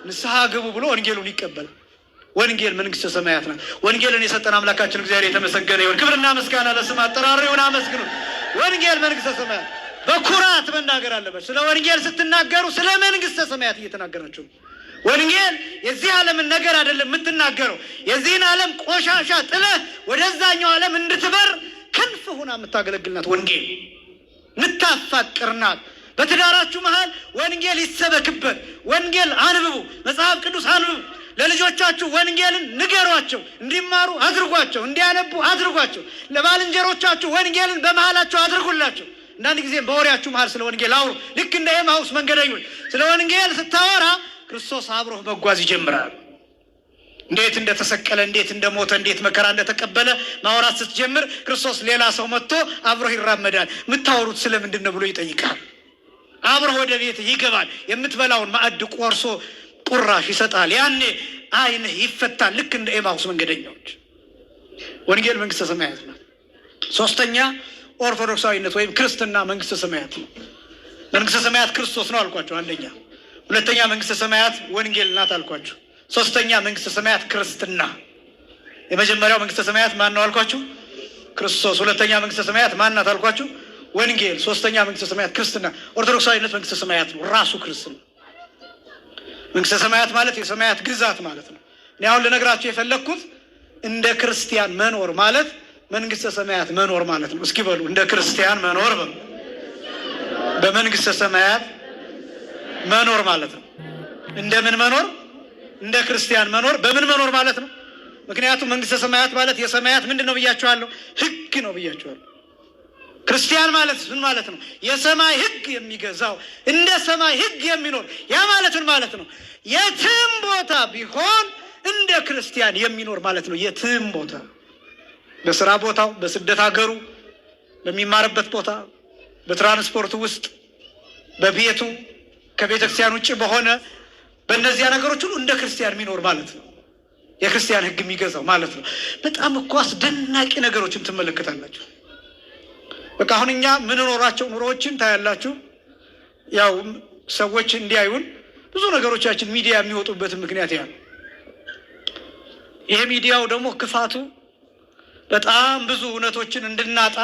ንስሐ ግቡ ብሎ ወንጌሉን ይቀበላል። ወንጌል መንግስተ ሰማያት ናት። ወንጌልን የሰጠን አምላካችን እግዚአብሔር የተመሰገነ ይሁን። ክብርና ምስጋና ለስም አጠራሩ ይሁን። አመስግኑት። ወንጌል መንግስተ ሰማያት በኩራት መናገር አለበት። ስለ ወንጌል ስትናገሩ ስለ መንግስተ ሰማያት እየተናገራችሁ። ወንጌል የዚህ ዓለምን ነገር አይደለም የምትናገረው። የዚህን ዓለም ቆሻሻ ጥለህ ወደዛኛው ዓለም እንድትበር ክንፍ ሆና የምታገለግልናት ወንጌል፣ የምታፋቅርናት። በትዳራችሁ መሃል ወንጌል ይሰበክበት። ወንጌል አንብቡ፣ መጽሐፍ ቅዱስ አንብቡ። ለልጆቻችሁ ወንጌልን ንገሯቸው፣ እንዲማሩ አድርጓቸው፣ እንዲያነቡ አድርጓቸው። ለባልንጀሮቻችሁ ወንጌልን በመሃላቸው አድርጉላቸው። አንዳንድ ጊዜ በወሬያችሁ መሃል ስለ ወንጌል አውሩ። ልክ እንደ ኤማሁስ መንገደኞች ስለ ወንጌል ስታወራ ክርስቶስ አብሮህ መጓዝ ይጀምራል። እንዴት እንደተሰቀለ፣ እንዴት እንደሞተ፣ እንዴት መከራ እንደተቀበለ ማውራት ስትጀምር ክርስቶስ ሌላ ሰው መጥቶ አብሮህ ይራመዳል። የምታወሩት ስለምንድን ነው ብሎ ይጠይቃል። አብሮህ ወደ ቤት ይገባል። የምትበላውን ማዕድ ቆርሶ ቁራሽ ይሰጣል። ያኔ ዓይንህ ይፈታል። ልክ እንደ ኤማሁስ መንገደኞች። ወንጌል መንግስተ ሰማያት ናት። ሶስተኛ ኦርቶዶክሳዊነት ወይም ክርስትና መንግስተ ሰማያት ነው። መንግስተ ሰማያት ክርስቶስ ነው አልኳቸው አንደኛ። ሁለተኛ መንግስተ ሰማያት ወንጌል ናት አልኳቸው። ሶስተኛ መንግስተ ሰማያት ክርስትና። የመጀመሪያው መንግስተ ሰማያት ማን ነው አልኳችሁ? ክርስቶስ። ሁለተኛ መንግስተ ሰማያት ማን ናት አልኳችሁ? ወንጌል። ሶስተኛ መንግስተ ሰማያት ክርስትና። ኦርቶዶክሳዊነት መንግስተ ሰማያት ነው ራሱ ክርስትና። መንግስተ ሰማያት ማለት የሰማያት ግዛት ማለት ነው። እኔ አሁን ልነግራችሁ የፈለግኩት እንደ ክርስቲያን መኖር ማለት መንግስተ ሰማያት መኖር ማለት ነው። እስኪ በሉ እንደ ክርስቲያን መኖር በሉ። በመንግስተ ሰማያት መኖር ማለት ነው። እንደምን መኖር? እንደ ክርስቲያን መኖር። በምን መኖር ማለት ነው? ምክንያቱም መንግስተ ሰማያት ማለት የሰማያት ምንድን ነው ብያችኋለሁ? ህግ ነው ብያችኋለሁ። ክርስቲያን ማለት ምን ማለት ነው? የሰማይ ህግ የሚገዛው እንደ ሰማይ ህግ የሚኖር። ያ ማለት ምን ማለት ነው? የትም ቦታ ቢሆን እንደ ክርስቲያን የሚኖር ማለት ነው። የትም ቦታ፣ በስራ ቦታው፣ በስደት ሀገሩ፣ በሚማርበት ቦታ፣ በትራንስፖርት ውስጥ፣ በቤቱ፣ ከቤተክርስቲያን ውጭ በሆነ በእነዚያ ነገሮች ሁሉ እንደ ክርስቲያን የሚኖር ማለት ነው። የክርስቲያን ህግ የሚገዛው ማለት ነው። በጣም እኮ አስደናቂ ነገሮችን ትመለከታላችሁ። በቃ አሁን እኛ ምንኖራቸው ኑሮዎችን ታያላችሁ። ያው ሰዎች እንዲያዩን ብዙ ነገሮቻችን ሚዲያ የሚወጡበትን ምክንያት ያ ነው። ይሄ ሚዲያው ደግሞ ክፋቱ በጣም ብዙ እውነቶችን እንድናጣ፣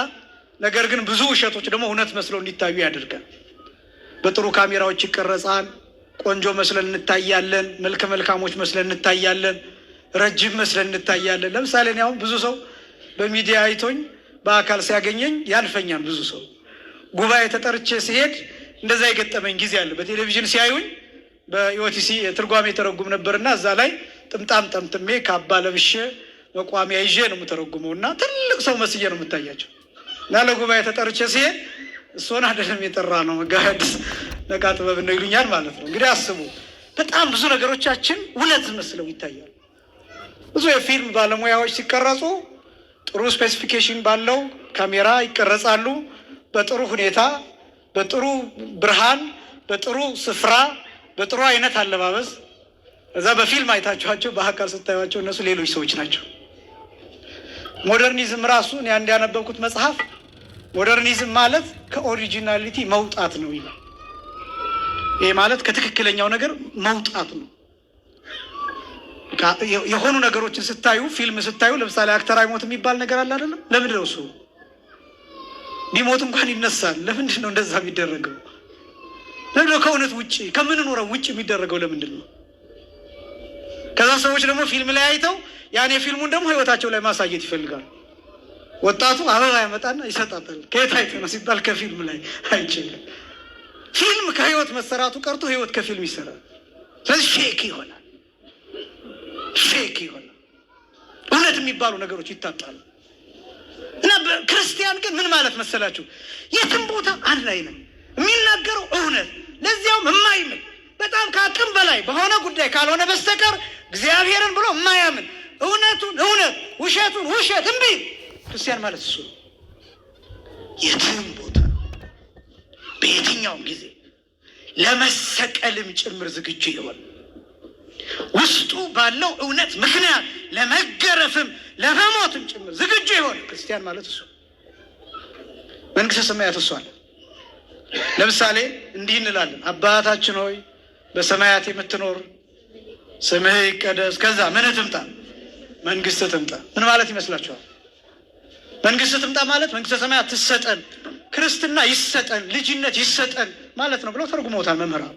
ነገር ግን ብዙ ውሸቶች ደግሞ እውነት መስለው እንዲታዩ ያደርጋል። በጥሩ ካሜራዎች ይቀረጻል። ቆንጆ መስለን እንታያለን። መልከ መልካሞች መስለን እንታያለን። ረጅም መስለን እንታያለን። ለምሳሌ እኔ አሁን ብዙ ሰው በሚዲያ አይቶኝ በአካል ሲያገኘኝ ያልፈኛል። ብዙ ሰው ጉባኤ ተጠርቼ ሲሄድ እንደዛ የገጠመኝ ጊዜ አለ። በቴሌቪዥን ሲያዩኝ በኢኦቲሲ ትርጓሜ የተረጉም ነበርና እዛ ላይ ጥምጣም ጠምጥሜ ካባ ለብሼ መቋሚያ ይዤ ነው የምተረጉመው እና ትልቅ ሰው መስዬ ነው የምታያቸው እና ለጉባኤ ተጠርቼ ሲሄድ እሱን አይደለም የጠራ ነው መጋቤ ሐዲስ ነቃ ጥበብ ነው ይሉኛል ማለት ነው። እንግዲህ አስቡ፣ በጣም ብዙ ነገሮቻችን እውነት መስለው ይታያሉ። ብዙ የፊልም ባለሙያዎች ሲቀረጹ ጥሩ ስፔሲፊኬሽን ባለው ካሜራ ይቀረጻሉ። በጥሩ ሁኔታ፣ በጥሩ ብርሃን፣ በጥሩ ስፍራ፣ በጥሩ አይነት አለባበስ። እዛ በፊልም አይታችኋቸው በአካል ስታዩቸው እነሱ ሌሎች ሰዎች ናቸው። ሞደርኒዝም ራሱ እኔ አንድ ያነበብኩት መጽሐፍ ሞደርኒዝም ማለት ከኦሪጂናሊቲ መውጣት ነው ይላል። ይሄ ማለት ከትክክለኛው ነገር መውጣት ነው። የሆኑ ነገሮችን ስታዩ፣ ፊልም ስታዩ፣ ለምሳሌ አክተር አይሞት የሚባል ነገር አለ አይደለም? ለምንድን ነው እሱ ቢሞት እንኳን ይነሳል? ለምንድን ነው እንደዛ የሚደረገው? ለምንድን ነው ከእውነት ውጭ ከምንኖረው ውጭ የሚደረገው? ለምንድን ነው? ከዛ ሰዎች ደግሞ ፊልም ላይ አይተው ያኔ ፊልሙን ደግሞ ህይወታቸው ላይ ማሳየት ይፈልጋሉ። ወጣቱ አበባ ያመጣና ይሰጣታል። ከየት አይተህ ነው ሲባል ከፊልም ላይ አይችልም። ፊልም ከህይወት መሰራቱ ቀርቶ ህይወት ከፊልም ይሰራል። ስለዚህ ፌክ ይሆናል። እውነት የሚባሉ ነገሮች ይታጣሉ። እና ክርስቲያን ግን ምን ማለት መሰላችሁ? የትም ቦታ አንድ ላይ ነው የሚናገረው እውነት፣ ለዚያውም የማይምል በጣም ከአቅም በላይ በሆነ ጉዳይ ካልሆነ በስተቀር እግዚአብሔርን ብሎ የማያምን እውነቱን እውነት ውሸቱን ውሸት እምቢ። ክርስቲያን ማለት እሱ ነው። የትም ቦታ በየትኛውም ጊዜ ለመሰቀልም ጭምር ዝግጁ ይሆን፣ ውስጡ ባለው እውነት ምክንያት ለመገረፍም ለመሞትም ጭምር ዝግጁ ይሆን። ክርስቲያን ማለት እሱ። መንግስተ ሰማያት እሷ አለ። ለምሳሌ እንዲህ እንላለን፣ አባታችን ሆይ በሰማያት የምትኖር ስምህ ይቀደስ፣ ከዛ ምን ትምጣ? መንግስት ትምጣ። ምን ማለት ይመስላችኋል? መንግስት ትምጣ ማለት መንግስተ ሰማያት ትሰጠን፣ ክርስትና ይሰጠን፣ ልጅነት ይሰጠን ማለት ነው ብለው ተርጉመውታል መምህራን።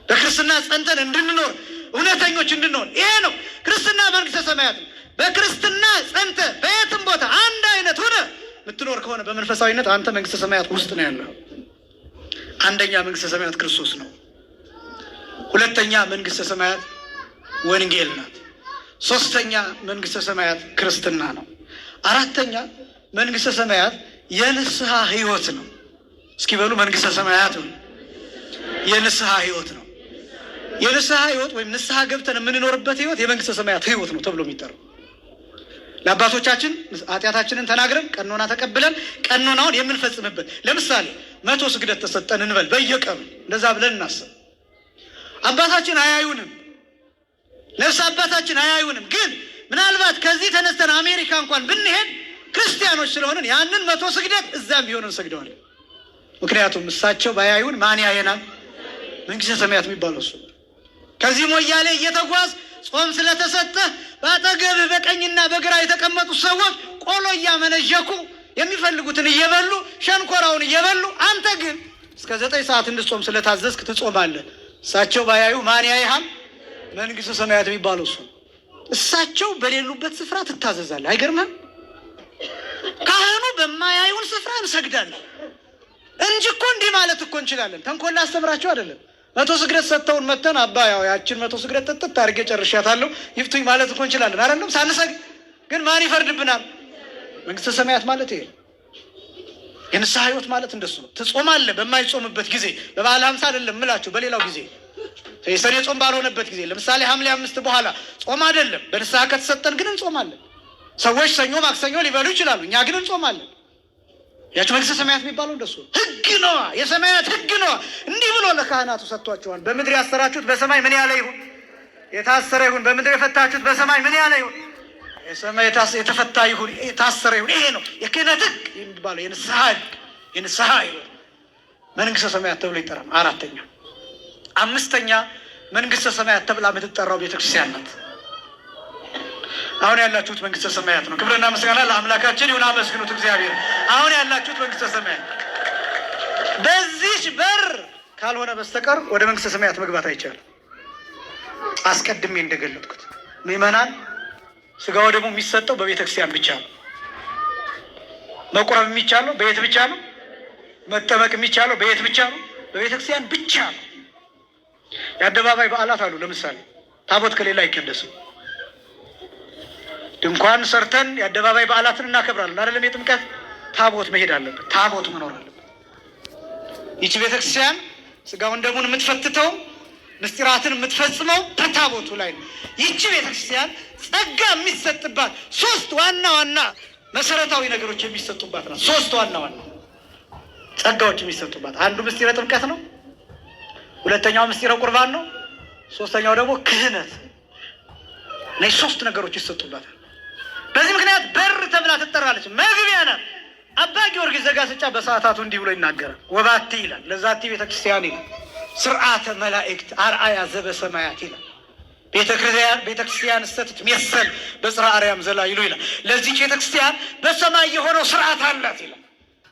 በክርስትና ጸንተን እንድንኖር እውነተኞች እንድንሆን ይሄ ነው ክርስትና። መንግስተ ሰማያት ነው። በክርስትና ጸንተ በየትም ቦታ አንድ አይነት ሆነ የምትኖር ከሆነ በመንፈሳዊነት አንተ መንግስተ ሰማያት ውስጥ ነው ያለው። አንደኛ መንግስተ ሰማያት ክርስቶስ ነው። ሁለተኛ መንግስተ ሰማያት ወንጌል ናት። ሶስተኛ መንግስተ ሰማያት ክርስትና ነው። አራተኛ መንግስተ ሰማያት የንስሐ ህይወት ነው። እስኪ በሉ መንግስተ ሰማያት የንስሐ ህይወት ነው። የንስሐ ህይወት ወይም ንስሐ ገብተን የምንኖርበት ህይወት የመንግስተ ሰማያት ህይወት ነው ተብሎ የሚጠራው። ለአባቶቻችን ኃጢአታችንን ተናግረን ቀኖና ተቀብለን ቀኖናውን የምንፈጽምበት። ለምሳሌ 100 ስግደት ተሰጠን እንበል በየቀኑ እንደዛ ብለን እናስብ። አባታችን አያዩንም፣ ነፍስ አባታችን አያዩንም። ግን ምናልባት ከዚህ ተነስተን አሜሪካ እንኳን ብንሄድ ክርስቲያኖች ስለሆንን ያንን 100 ስግደት እዛም ቢሆን እንሰግደዋለን። ምክንያቱም እሳቸው ባያዩን ማን ያየናል? መንግስተ ሰማያት የሚባለው እሱ። ከዚህ ሞያሌ እየተጓዝ ጾም ስለተሰጠ በአጠገብህ በቀኝና በግራ የተቀመጡ ሰዎች ቆሎ እያመነዠኩ የሚፈልጉትን እየበሉ ሸንኮራውን እየበሉ፣ አንተ ግን እስከ 9 ሰዓት እንድትጾም ስለታዘዝክ ትጾማለህ። እሳቸው ባያዩ ማን ያይሃል? መንግስተ ሰማያት የሚባለው እሱ። እሳቸው በሌሉበት ስፍራ ትታዘዛለህ። አይገርምም? ካህኑ በማያዩን ስፍራ እንሰግዳለን እንጂ እኮ እንዲህ ማለት እኮ እንችላለን። ተንኮል ላስተምራቸው አይደለም። 100 ስግደት ሰጥተውን መተን አባ ያው ያችን 100 ስግደት ጥጥት አድርጌ ጨርሻታለሁ ይፍቱኝ ማለት እኮ እንችላለን አይደለም? ሳንሰግድ ግን ማን ይፈርድብናል? መንግስተ ሰማያት ማለት ይሄ የንስሐ ህይወት ማለት እንደሱ ነው። ትጾማለህ በማይጾምበት ጊዜ፣ በበዓለ ሃምሳ አይደለም እምላችሁ፣ በሌላው ጊዜ የሰኔ ጾም ባልሆነበት ጊዜ፣ ለምሳሌ ሐምሌ 5 በኋላ ጾም አይደለም። በንስሐ ከተሰጠን ግን እንጾማለን። ሰዎች ሰኞ ማክሰኞ ሊበሉ ይችላሉ፣ እኛ ግን እንጾማለን። ያችሁ መንግስተ ሰማያት የሚባለው እንደሱ ህግ ነዋ። የሰማያት ህግ ነዋ። እንዲህ ብሎ ለካህናቱ ሰጥቷቸዋል። በምድር ያሰራችሁት በሰማይ ምን ያለ ይሁን፣ የታሰረ ይሁን። በምድር የፈታችሁት በሰማይ ምን ያለ ይሁን፣ የሰማይ የተፈታ ይሁን፣ የታሰረ ይሁን። ይሄ ነው የክህነት ህግ የሚባለው፣ የንስሐ ህግ፣ የንስሐ ህይወት መንግስተ ሰማያት ተብሎ ይጠራል። 4ኛ 5ኛ መንግስተ ሰማያት ተብላ የምትጠራው ቤተክርስቲያን ናት። አሁን ያላችሁት መንግስተ ሰማያት ነው። ክብርና ምስጋና ለአምላካችን ይሁን። አመስግኑት እግዚአብሔር። አሁን ያላችሁት መንግስተ ሰማያት። በዚህች በር ካልሆነ በስተቀር ወደ መንግስተ ሰማያት መግባት አይቻልም። አስቀድሜ እንደገለጥኩት ምዕመናን ስጋው ደግሞ የሚሰጠው በቤተክርስቲያን ብቻ ነው። መቁረብ የሚቻለው በየት ብቻ ነው? መጠመቅ የሚቻለው በየት ብቻ ነው? በቤተክርስቲያን ብቻ ነው። የአደባባይ በዓላት አሉ። ለምሳሌ ታቦት ከሌላ አይቀደስም። ድንኳን ሰርተን የአደባባይ በዓላትን እናከብራለን አይደለም? የጥምቀት ታቦት መሄድ አለበት። ታቦት መኖር አለበት። ይቺ ቤተክርስቲያን ስጋውን ደሙን የምትፈትተው ምስጢራትን የምትፈጽመው በታቦቱ ላይ ነው። ይቺ ቤተክርስቲያን ጸጋ የሚሰጥባት 3 ዋና ዋና መሰረታዊ ነገሮች የሚሰጡባት ናት። 3 ዋና ዋና ጸጋዎች የሚሰጡባት፣ አንዱ ምስጢረ ጥምቀት ነው። 2ኛው ምስጢረ ቁርባን ነው። 3ኛው ደግሞ ክህነት። እነዚህ 3 ነገሮች ይሰጡባታል። በዚህ ምክንያት በር ተብላ ትጠራለች። መግቢያ ናት። አባ ጊዮርጊስ ዘጋስጫ በሰዓታቱ እንዲህ ብሎ ይናገራል። ወባቲ ይላል ለዛቲ ቤተክርስቲያን ይላል ስርዓተ መላእክት አርአያ ዘበሰማያት ይላል። ቤተክርስቲያን ስተት ሚሰል በጽርሐ አርያም ዘላይሉ ይላል። ለዚህች ቤተክርስቲያን በሰማይ የሆነው ስርዓት አላት ይላል።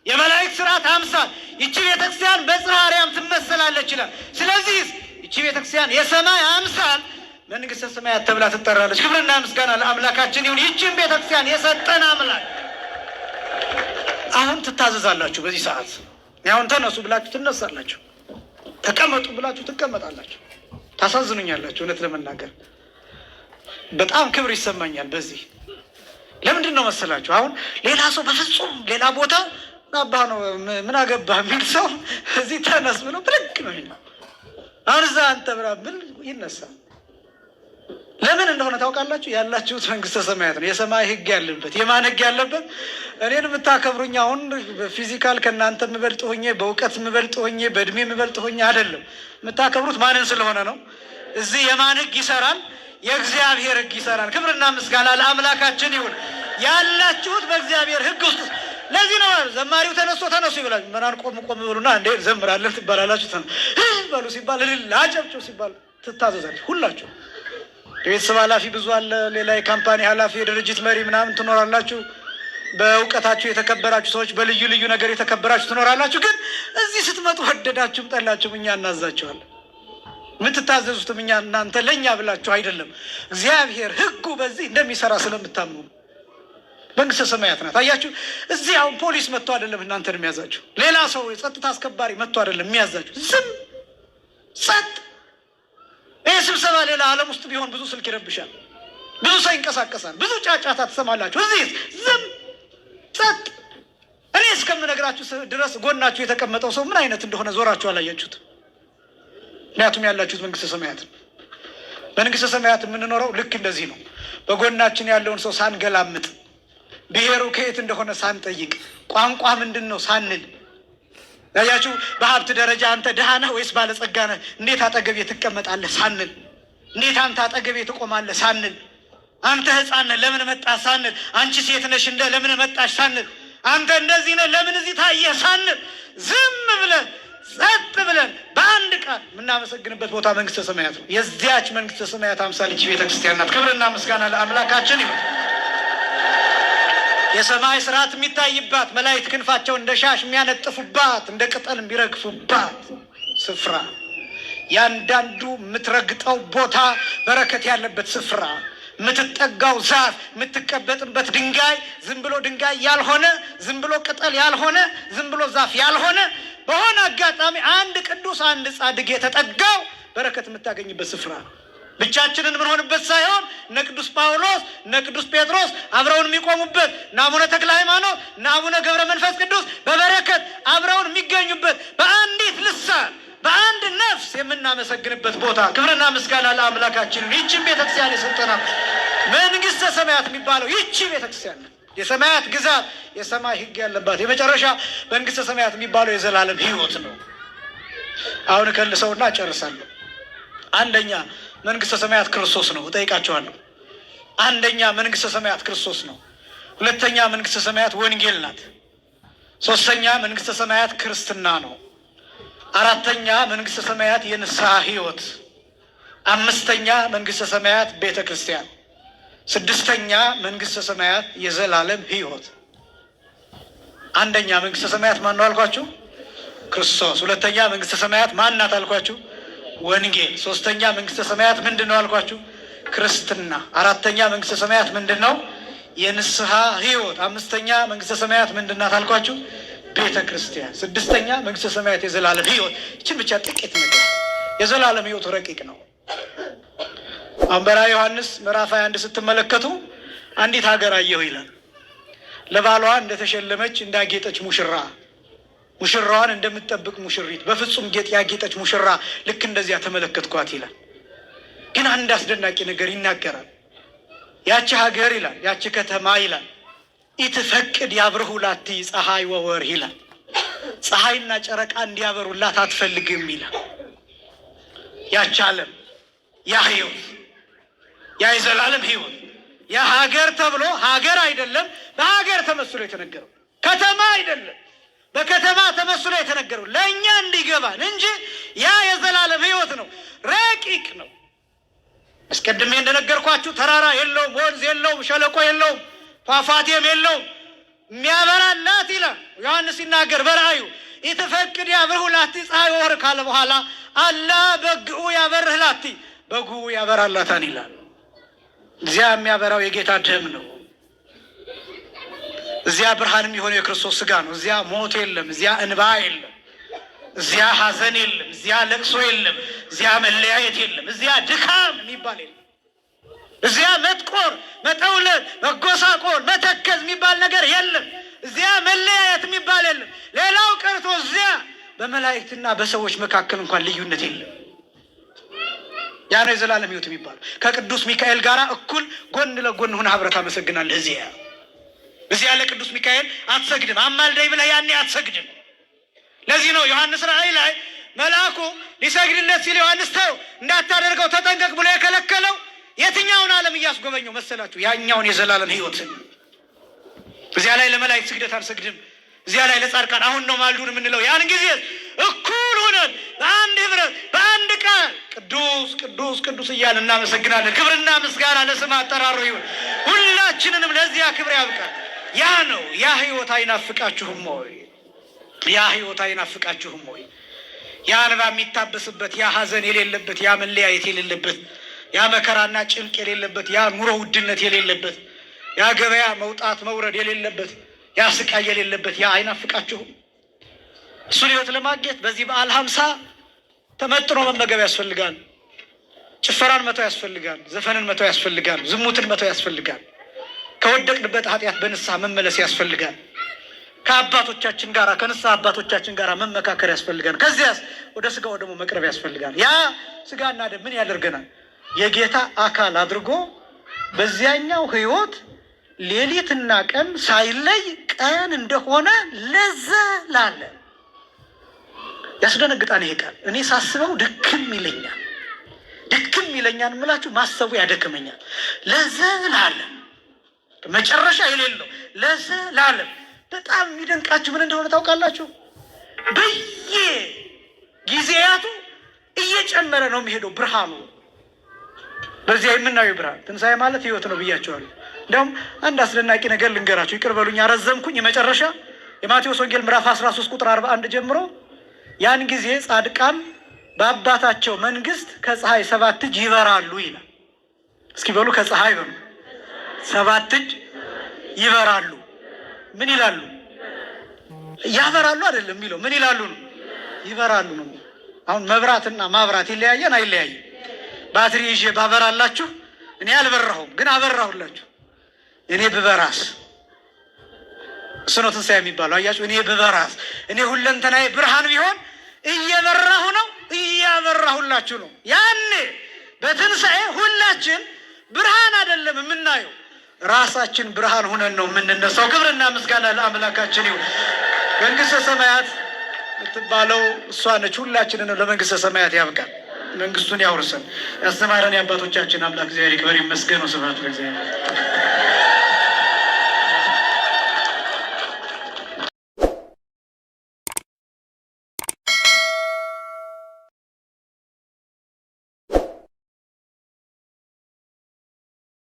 የመላእክት ስርዓት አምሳል ይቺ ቤተክርስቲያን በጽርሐ አርያም ትመሰላለች ይላል። ስለዚህ ይቺ ቤተክርስቲያን የሰማይ አምሳል መንግስተ ሰማያት ተብላ ትጠራለች። ክብርና ምስጋና ለአምላካችን ይሁን። ይህችን ቤተክርስቲያን የሰጠን አምላክ አሁን ትታዘዛላችሁ። በዚህ ሰዓት አሁን ተነሱ ብላችሁ ትነሳላችሁ፣ ተቀመጡ ብላችሁ ትቀመጣላችሁ። ታሳዝኑኛላችሁ። እውነት ለመናገር በጣም ክብር ይሰማኛል። በዚህ ለምንድን ነው መሰላችሁ? አሁን ሌላ ሰው በፍጹም ሌላ ቦታ አባ ነው ምን አገባህ የሚል ሰው እዚህ ተነስ ብሎ ብልቅ ነው ይላል። አሁን እዛ አንተ ብላ ብል ይነሳል። ለምን እንደሆነ ታውቃላችሁ? ያላችሁት መንግስተ ሰማያት ነው። የሰማይ ህግ ያለበት። የማን ህግ ያለበት? እኔን የምታከብሩኝ አሁን በፊዚካል ከእናንተ የምበልጥ ሆኜ፣ በእውቀት የምበልጥ ሆኜ፣ በእድሜ የምበልጥ ሆኜ አይደለም። የምታከብሩት ማንን ስለሆነ ነው? እዚህ የማን ህግ ይሰራል? የእግዚአብሔር ህግ ይሰራል። ክብርና ምስጋና ለአምላካችን ይሁን። ያላችሁት በእግዚአብሔር ህግ ውስጥ። ለዚህ ነው ዘማሪው ተነሱ ይብላል። መናን ቆም ብሉና እንዴ ዘምራለን ትባላላችሁ። በሉ ሲባል ላጨብጭቡ ሲባል ትታዘዛለች ሁላችሁ። የቤተሰብ ኃላፊ ብዙ አለ። ሌላ የካምፓኒ ኃላፊ፣ የድርጅት መሪ ምናምን ትኖራላችሁ። በእውቀታችሁ የተከበራችሁ ሰዎች፣ በልዩ ልዩ ነገር የተከበራችሁ ትኖራላችሁ። ግን እዚህ ስትመጡ ወደዳችሁም ጠላችሁም እኛ እናዛችኋለን። የምትታዘዙትም እኛ እናንተ ለእኛ ብላችሁ አይደለም። እግዚአብሔር ህጉ በዚህ እንደሚሰራ ስለምታምኑ መንግስተ ሰማያት ናት። አያችሁ፣ እዚህ አሁን ፖሊስ መጥቶ አይደለም እናንተን የሚያዛችሁ። ሌላ ሰው የጸጥታ አስከባሪ መጥቶ አይደለም የሚያዛችሁ። ዝም ጸጥ። ይህ ስብሰባ ሌላ ዓለም ውስጥ ቢሆን ብዙ ስልክ ይረብሻል፣ ብዙ ሰው ይንቀሳቀሳል፣ ብዙ ጫጫታ ትሰማላችሁ። እዚህ ዝም ጸጥ። እኔ እስከምነግራችሁ ድረስ ጎናችሁ የተቀመጠው ሰው ምን አይነት እንደሆነ ዞራችሁ አላያችሁት። ምክንያቱም ያላችሁት መንግስተ ሰማያት ነው። መንግስተ ሰማያት የምንኖረው ልክ እንደዚህ ነው። በጎናችን ያለውን ሰው ሳንገላምጥ፣ ብሔሩ ከየት እንደሆነ ሳንጠይቅ፣ ቋንቋ ምንድን ነው ሳንል፣ ያያችሁ በሀብት ደረጃ አንተ ድሃ ነህ ወይስ ባለጸጋ ነህ፣ እንዴት አጠገቤ ትቀመጣለህ ሳንል፣ እንዴት አንተ አጠገቤ ትቆማለህ ሳንል፣ አንተ ሕፃን ነህ ለምን መጣህ ሳንል፣ አንቺ ሴት ነሽ እንደ ለምን መጣሽ ሳንል፣ አንተ እንደዚህ ነህ ለምን እዚህ ታየህ ሳንል፣ ዝም ብለን ጸጥ ብለን በአንድ ቃል የምናመሰግንበት ቦታ መንግስተ ሰማያት ነው። የዚያች መንግስተ ሰማያት አምሳል ይህች ቤተክርስቲያን ናት። ክብርና ምስጋና ለአምላካችን ይሁን። የሰማይ ስርዓት የሚታይባት፣ መላእክት ክንፋቸውን እንደ ሻሽ የሚያነጥፉባት፣ እንደ ቅጠል የሚረግፉባት ስፍራ፣ ያንዳንዱ የምትረግጠው ቦታ በረከት ያለበት ስፍራ፣ የምትጠጋው ዛፍ፣ የምትቀበጥበት ድንጋይ ዝም ብሎ ድንጋይ ያልሆነ፣ ዝም ብሎ ቅጠል ያልሆነ፣ ዝም ብሎ ዛፍ ያልሆነ፣ በሆነ አጋጣሚ አንድ ቅዱስ አንድ ጻድቅ የተጠጋው በረከት የምታገኝበት ስፍራ፣ ብቻችንን የምንሆንበት ሳይሆን እነ ቅዱስ ጳውሎስ እነ ቅዱስ ጴጥሮስ አብረውን የሚቆሙበት፣ እነ አቡነ ተክለ ሃይማኖት እነ አቡነ ገብረ መንፈስ ቅዱስ በበረከት አብረውን የሚገኙበት፣ በአንዲት ልሳን በአንድ ነፍስ የምናመሰግንበት ቦታ። ክብርና ምስጋና ለአምላካችን። ይህችን ቤተክርስቲያን የሰጠናት መንግስተ ሰማያት የሚባለው ይህቺ ቤተክርስቲያን ነው። የሰማያት ግዛት፣ የሰማይ ሕግ ያለባት የመጨረሻ መንግስተ ሰማያት የሚባለው የዘላለም ሕይወት ነው። አሁን ከልሰውና ጨርሳለሁ። አንደኛ መንግስተ ሰማያት ክርስቶስ ነው። እጠይቃቸዋለሁ። አንደኛ መንግስተ ሰማያት ክርስቶስ ነው። ሁለተኛ መንግስተ ሰማያት ወንጌል ናት። ሶስተኛ መንግስተ ሰማያት ክርስትና ነው። አራተኛ መንግስተ ሰማያት የንስሐ ሕይወት። አምስተኛ መንግስተ ሰማያት ቤተ ክርስቲያን። ስድስተኛ መንግስተ ሰማያት የዘላለም ሕይወት። አንደኛ መንግስተ ሰማያት ማን ነው አልኳችሁ? ክርስቶስ። ሁለተኛ መንግስተ ሰማያት ማን ናት አልኳችሁ? ወንጌል። ሶስተኛ መንግስተ ሰማያት ምንድን ነው አልኳችሁ? ክርስትና። አራተኛ መንግስተ ሰማያት ምንድን ነው? የንስሐ ሕይወት። አምስተኛ መንግስተ ሰማያት ምንድን ናት አልኳችሁ? ቤተ ክርስቲያን። ስድስተኛ መንግስተ ሰማያት የዘላለም ሕይወት። ይችን ብቻ ጥቂት ነገር። የዘላለም ሕይወቱ ረቂቅ ነው። አሁን በራዕየ ዮሐንስ ምዕራፍ 21 ስትመለከቱ አንዲት ሀገር አየሁ ይላል። ለባሏ እንደተሸለመች እንዳጌጠች ሙሽራ፣ ሙሽራዋን እንደምትጠብቅ ሙሽሪት፣ በፍጹም ጌጥ ያጌጠች ሙሽራ ልክ እንደዚያ ተመለከትኳት ይላል። ግን አንድ አስደናቂ ነገር ይናገራል። ያቺ ሀገር ይላል፣ ያቺ ከተማ ይላል ኢትፈቅድ ያብርሁ ላቲ ፀሐይ ወወርህ ይላል። ፀሐይና ጨረቃ እንዲያበሩላት አትፈልግም ይላል። ያች ዓለም፣ ያ ሕይወት፣ ያ የዘላለም ሕይወት፣ ያ ሀገር ተብሎ ሀገር አይደለም በሀገር ተመስሎ የተነገረው፣ ከተማ አይደለም በከተማ ተመስሎ የተነገረው፣ ለእኛ እንዲገባን እንጂ ያ የዘላለም ሕይወት ነው። ረቂቅ ነው። አስቀድሜ እንደነገርኳችሁ ተራራ የለውም፣ ወንዝ የለውም፣ ሸለቆ የለውም፣ ፏፏቴም የለውም። የሚያበራላት ይላል ዮሐንስ ሲናገር በራእዩ ኢትፈቅድ ያብርሁ ላቲ ፀሐይ ወወርህ ካለ በኋላ አላ በግኡ ያበርህ ላቲ፣ በጉ ያበራላታን ይላል። እዚያ የሚያበራው የጌታ ደም ነው። እዚያ ብርሃን የሚሆነው የክርስቶስ ስጋ ነው። እዚያ ሞት የለም፣ እዚያ እንባ የለም፣ እዚያ ሐዘን የለም፣ እዚያ ለቅሶ የለም፣ እዚያ መለያየት የለም፣ እዚያ ድካም የሚባል የለም፣ እዚያ መጥቆር፣ መጠውለድ፣ መጎሳቆል፣ መተከዝ የሚባል ነገር የለም። እዚያ መለያየት የሚባል የለም። ሌላው ቀርቶ እዚያ በመላእክትና በሰዎች መካከል እንኳን ልዩነት የለም። ያ ነው የዘላለም ሕይወት የሚባለው። ከቅዱስ ሚካኤል ጋር እኩል ጎን ለጎን ሆነ አብረህ ታመሰግናለህ። እዚያ ለቅዱስ ሚካኤል አትሰግድም፣ አማልደኝ ብለህ ያኔ አትሰግድም። ለዚህ ነው ዮሐንስ ራእይ ላይ መልአኩ ሊሰግድለት ሲል ዮሐንስ ተው እንዳታደርገው ተጠንቀቅ ብሎ የከለከለው የትኛውን ዓለም እያስጎበኘው መሰላችሁ? ያኛውን የዘላለም ሕይወትን። እዚያ ላይ ለመላእክት ስግደት አንሰግድም፣ እዚያ ላይ ለጻድቃን አሁን ነው ማልዱን የምንለው። ያን ጊዜ እኩል ሆነን በአንድ ህብረት በአንድ ቃል ቅዱስ ቅዱስ ቅዱስ እያልን እናመሰግናለን። ክብርና ምስጋና ለስም አጠራሩ ይሁን። ሁላችንንም ለዚያ ክብር ያብቃል። ያ ነው። ያ ሕይወት አይናፍቃችሁም ወይ? ያ ሕይወት አይናፍቃችሁም ወይ? ያ እንባ የሚታበስበት፣ ያ ሐዘን የሌለበት፣ ያ መለያየት የሌለበት፣ ያ መከራና ጭንቅ የሌለበት፣ ያ ኑሮ ውድነት የሌለበት፣ ያ ገበያ መውጣት መውረድ የሌለበት፣ ያ ስቃይ የሌለበት ያ አይናፍቃችሁም? እሱን ሕይወት ለማግኘት በዚህ በዓል 50 ተመጥኖ መመገብ ያስፈልጋል። ጭፈራን መተው ያስፈልጋል። ዘፈንን መተው ያስፈልጋል። ዝሙትን መተው ያስፈልጋል። ከወደቅንበት ኃጢአት በንስሐ መመለስ ያስፈልጋል። ከአባቶቻችን ጋር ከንስሐ አባቶቻችን ጋር መመካከር ያስፈልጋል። ከዚያስ ወደ ስጋው ደግሞ መቅረብ ያስፈልጋል። ያ ስጋና ደም ምን ያደርገናል? የጌታ አካል አድርጎ በዚያኛው ሕይወት ሌሊትና ቀን ሳይለይ ቀን እንደሆነ ለዘላለም ያስደነግጣል። ይሄ ቃል እኔ ሳስበው ድክም ይለኛል። ይለኛል የምላችሁ ማሰቡ ያደክመኛል። ለዘላለም መጨረሻ የሌለው ለዘላለም። በጣም የሚደንቃችሁ ምን እንደሆነ ታውቃላችሁ? በየጊዜያቱ እየጨመረ ነው የሚሄደው ብርሃኑ። በዚያ የምናየው ብርሃን ትንሣኤ ማለት ህይወት ነው ብያቸዋለሁ። እንዲያውም አንድ አስደናቂ ነገር ልንገራችሁ፣ ይቅር በሉኝ አረዘምኩኝ። የመጨረሻ የማቴዎስ ወንጌል ምዕራፍ 13 ቁጥር 41 ጀምሮ ያን ጊዜ ጻድቃን በአባታቸው መንግስት ከፀሐይ 7 እጅ ይበራሉ ይላል። እስኪ በሉ ከፀሐይ በሉ 7 እጅ ይበራሉ። ምን ይላሉ? ያበራሉ አይደለም የሚለው ምን ይላሉ ነው? ይበራሉ ነው። አሁን መብራትና ማብራት ይለያየን አይለያይም? ባትሪ ይዤ ባበራላችሁ እኔ አልበራሁም፣ ግን አበራሁላችሁ። እኔ ብበራስ እሱ ነው ትንሣኤ የሚባለው። አያችሁ፣ እኔ ብበራስ፣ እኔ ሁለንተናዬ ብርሃን ቢሆን እየበራሁ ነው፣ እያበራሁላችሁ ነው። ያኔ በትንሣኤ ሁላችን ብርሃን አይደለም የምናየው፣ ራሳችን ብርሃን ሆነን ነው የምንነሳው። ክብርና ምስጋና ለአምላካችን ይሁን። መንግስተ ሰማያት የምትባለው እሷ ነች። ሁላችንን ለመንግስተ ሰማያት ያብቃል፣ መንግስቱን ያውርሰን። ያስተማረን የአባቶቻችን አምላክ እግዚአብሔር ይክበር ይመስገን። ስብሐት ለእግዚአብሔር።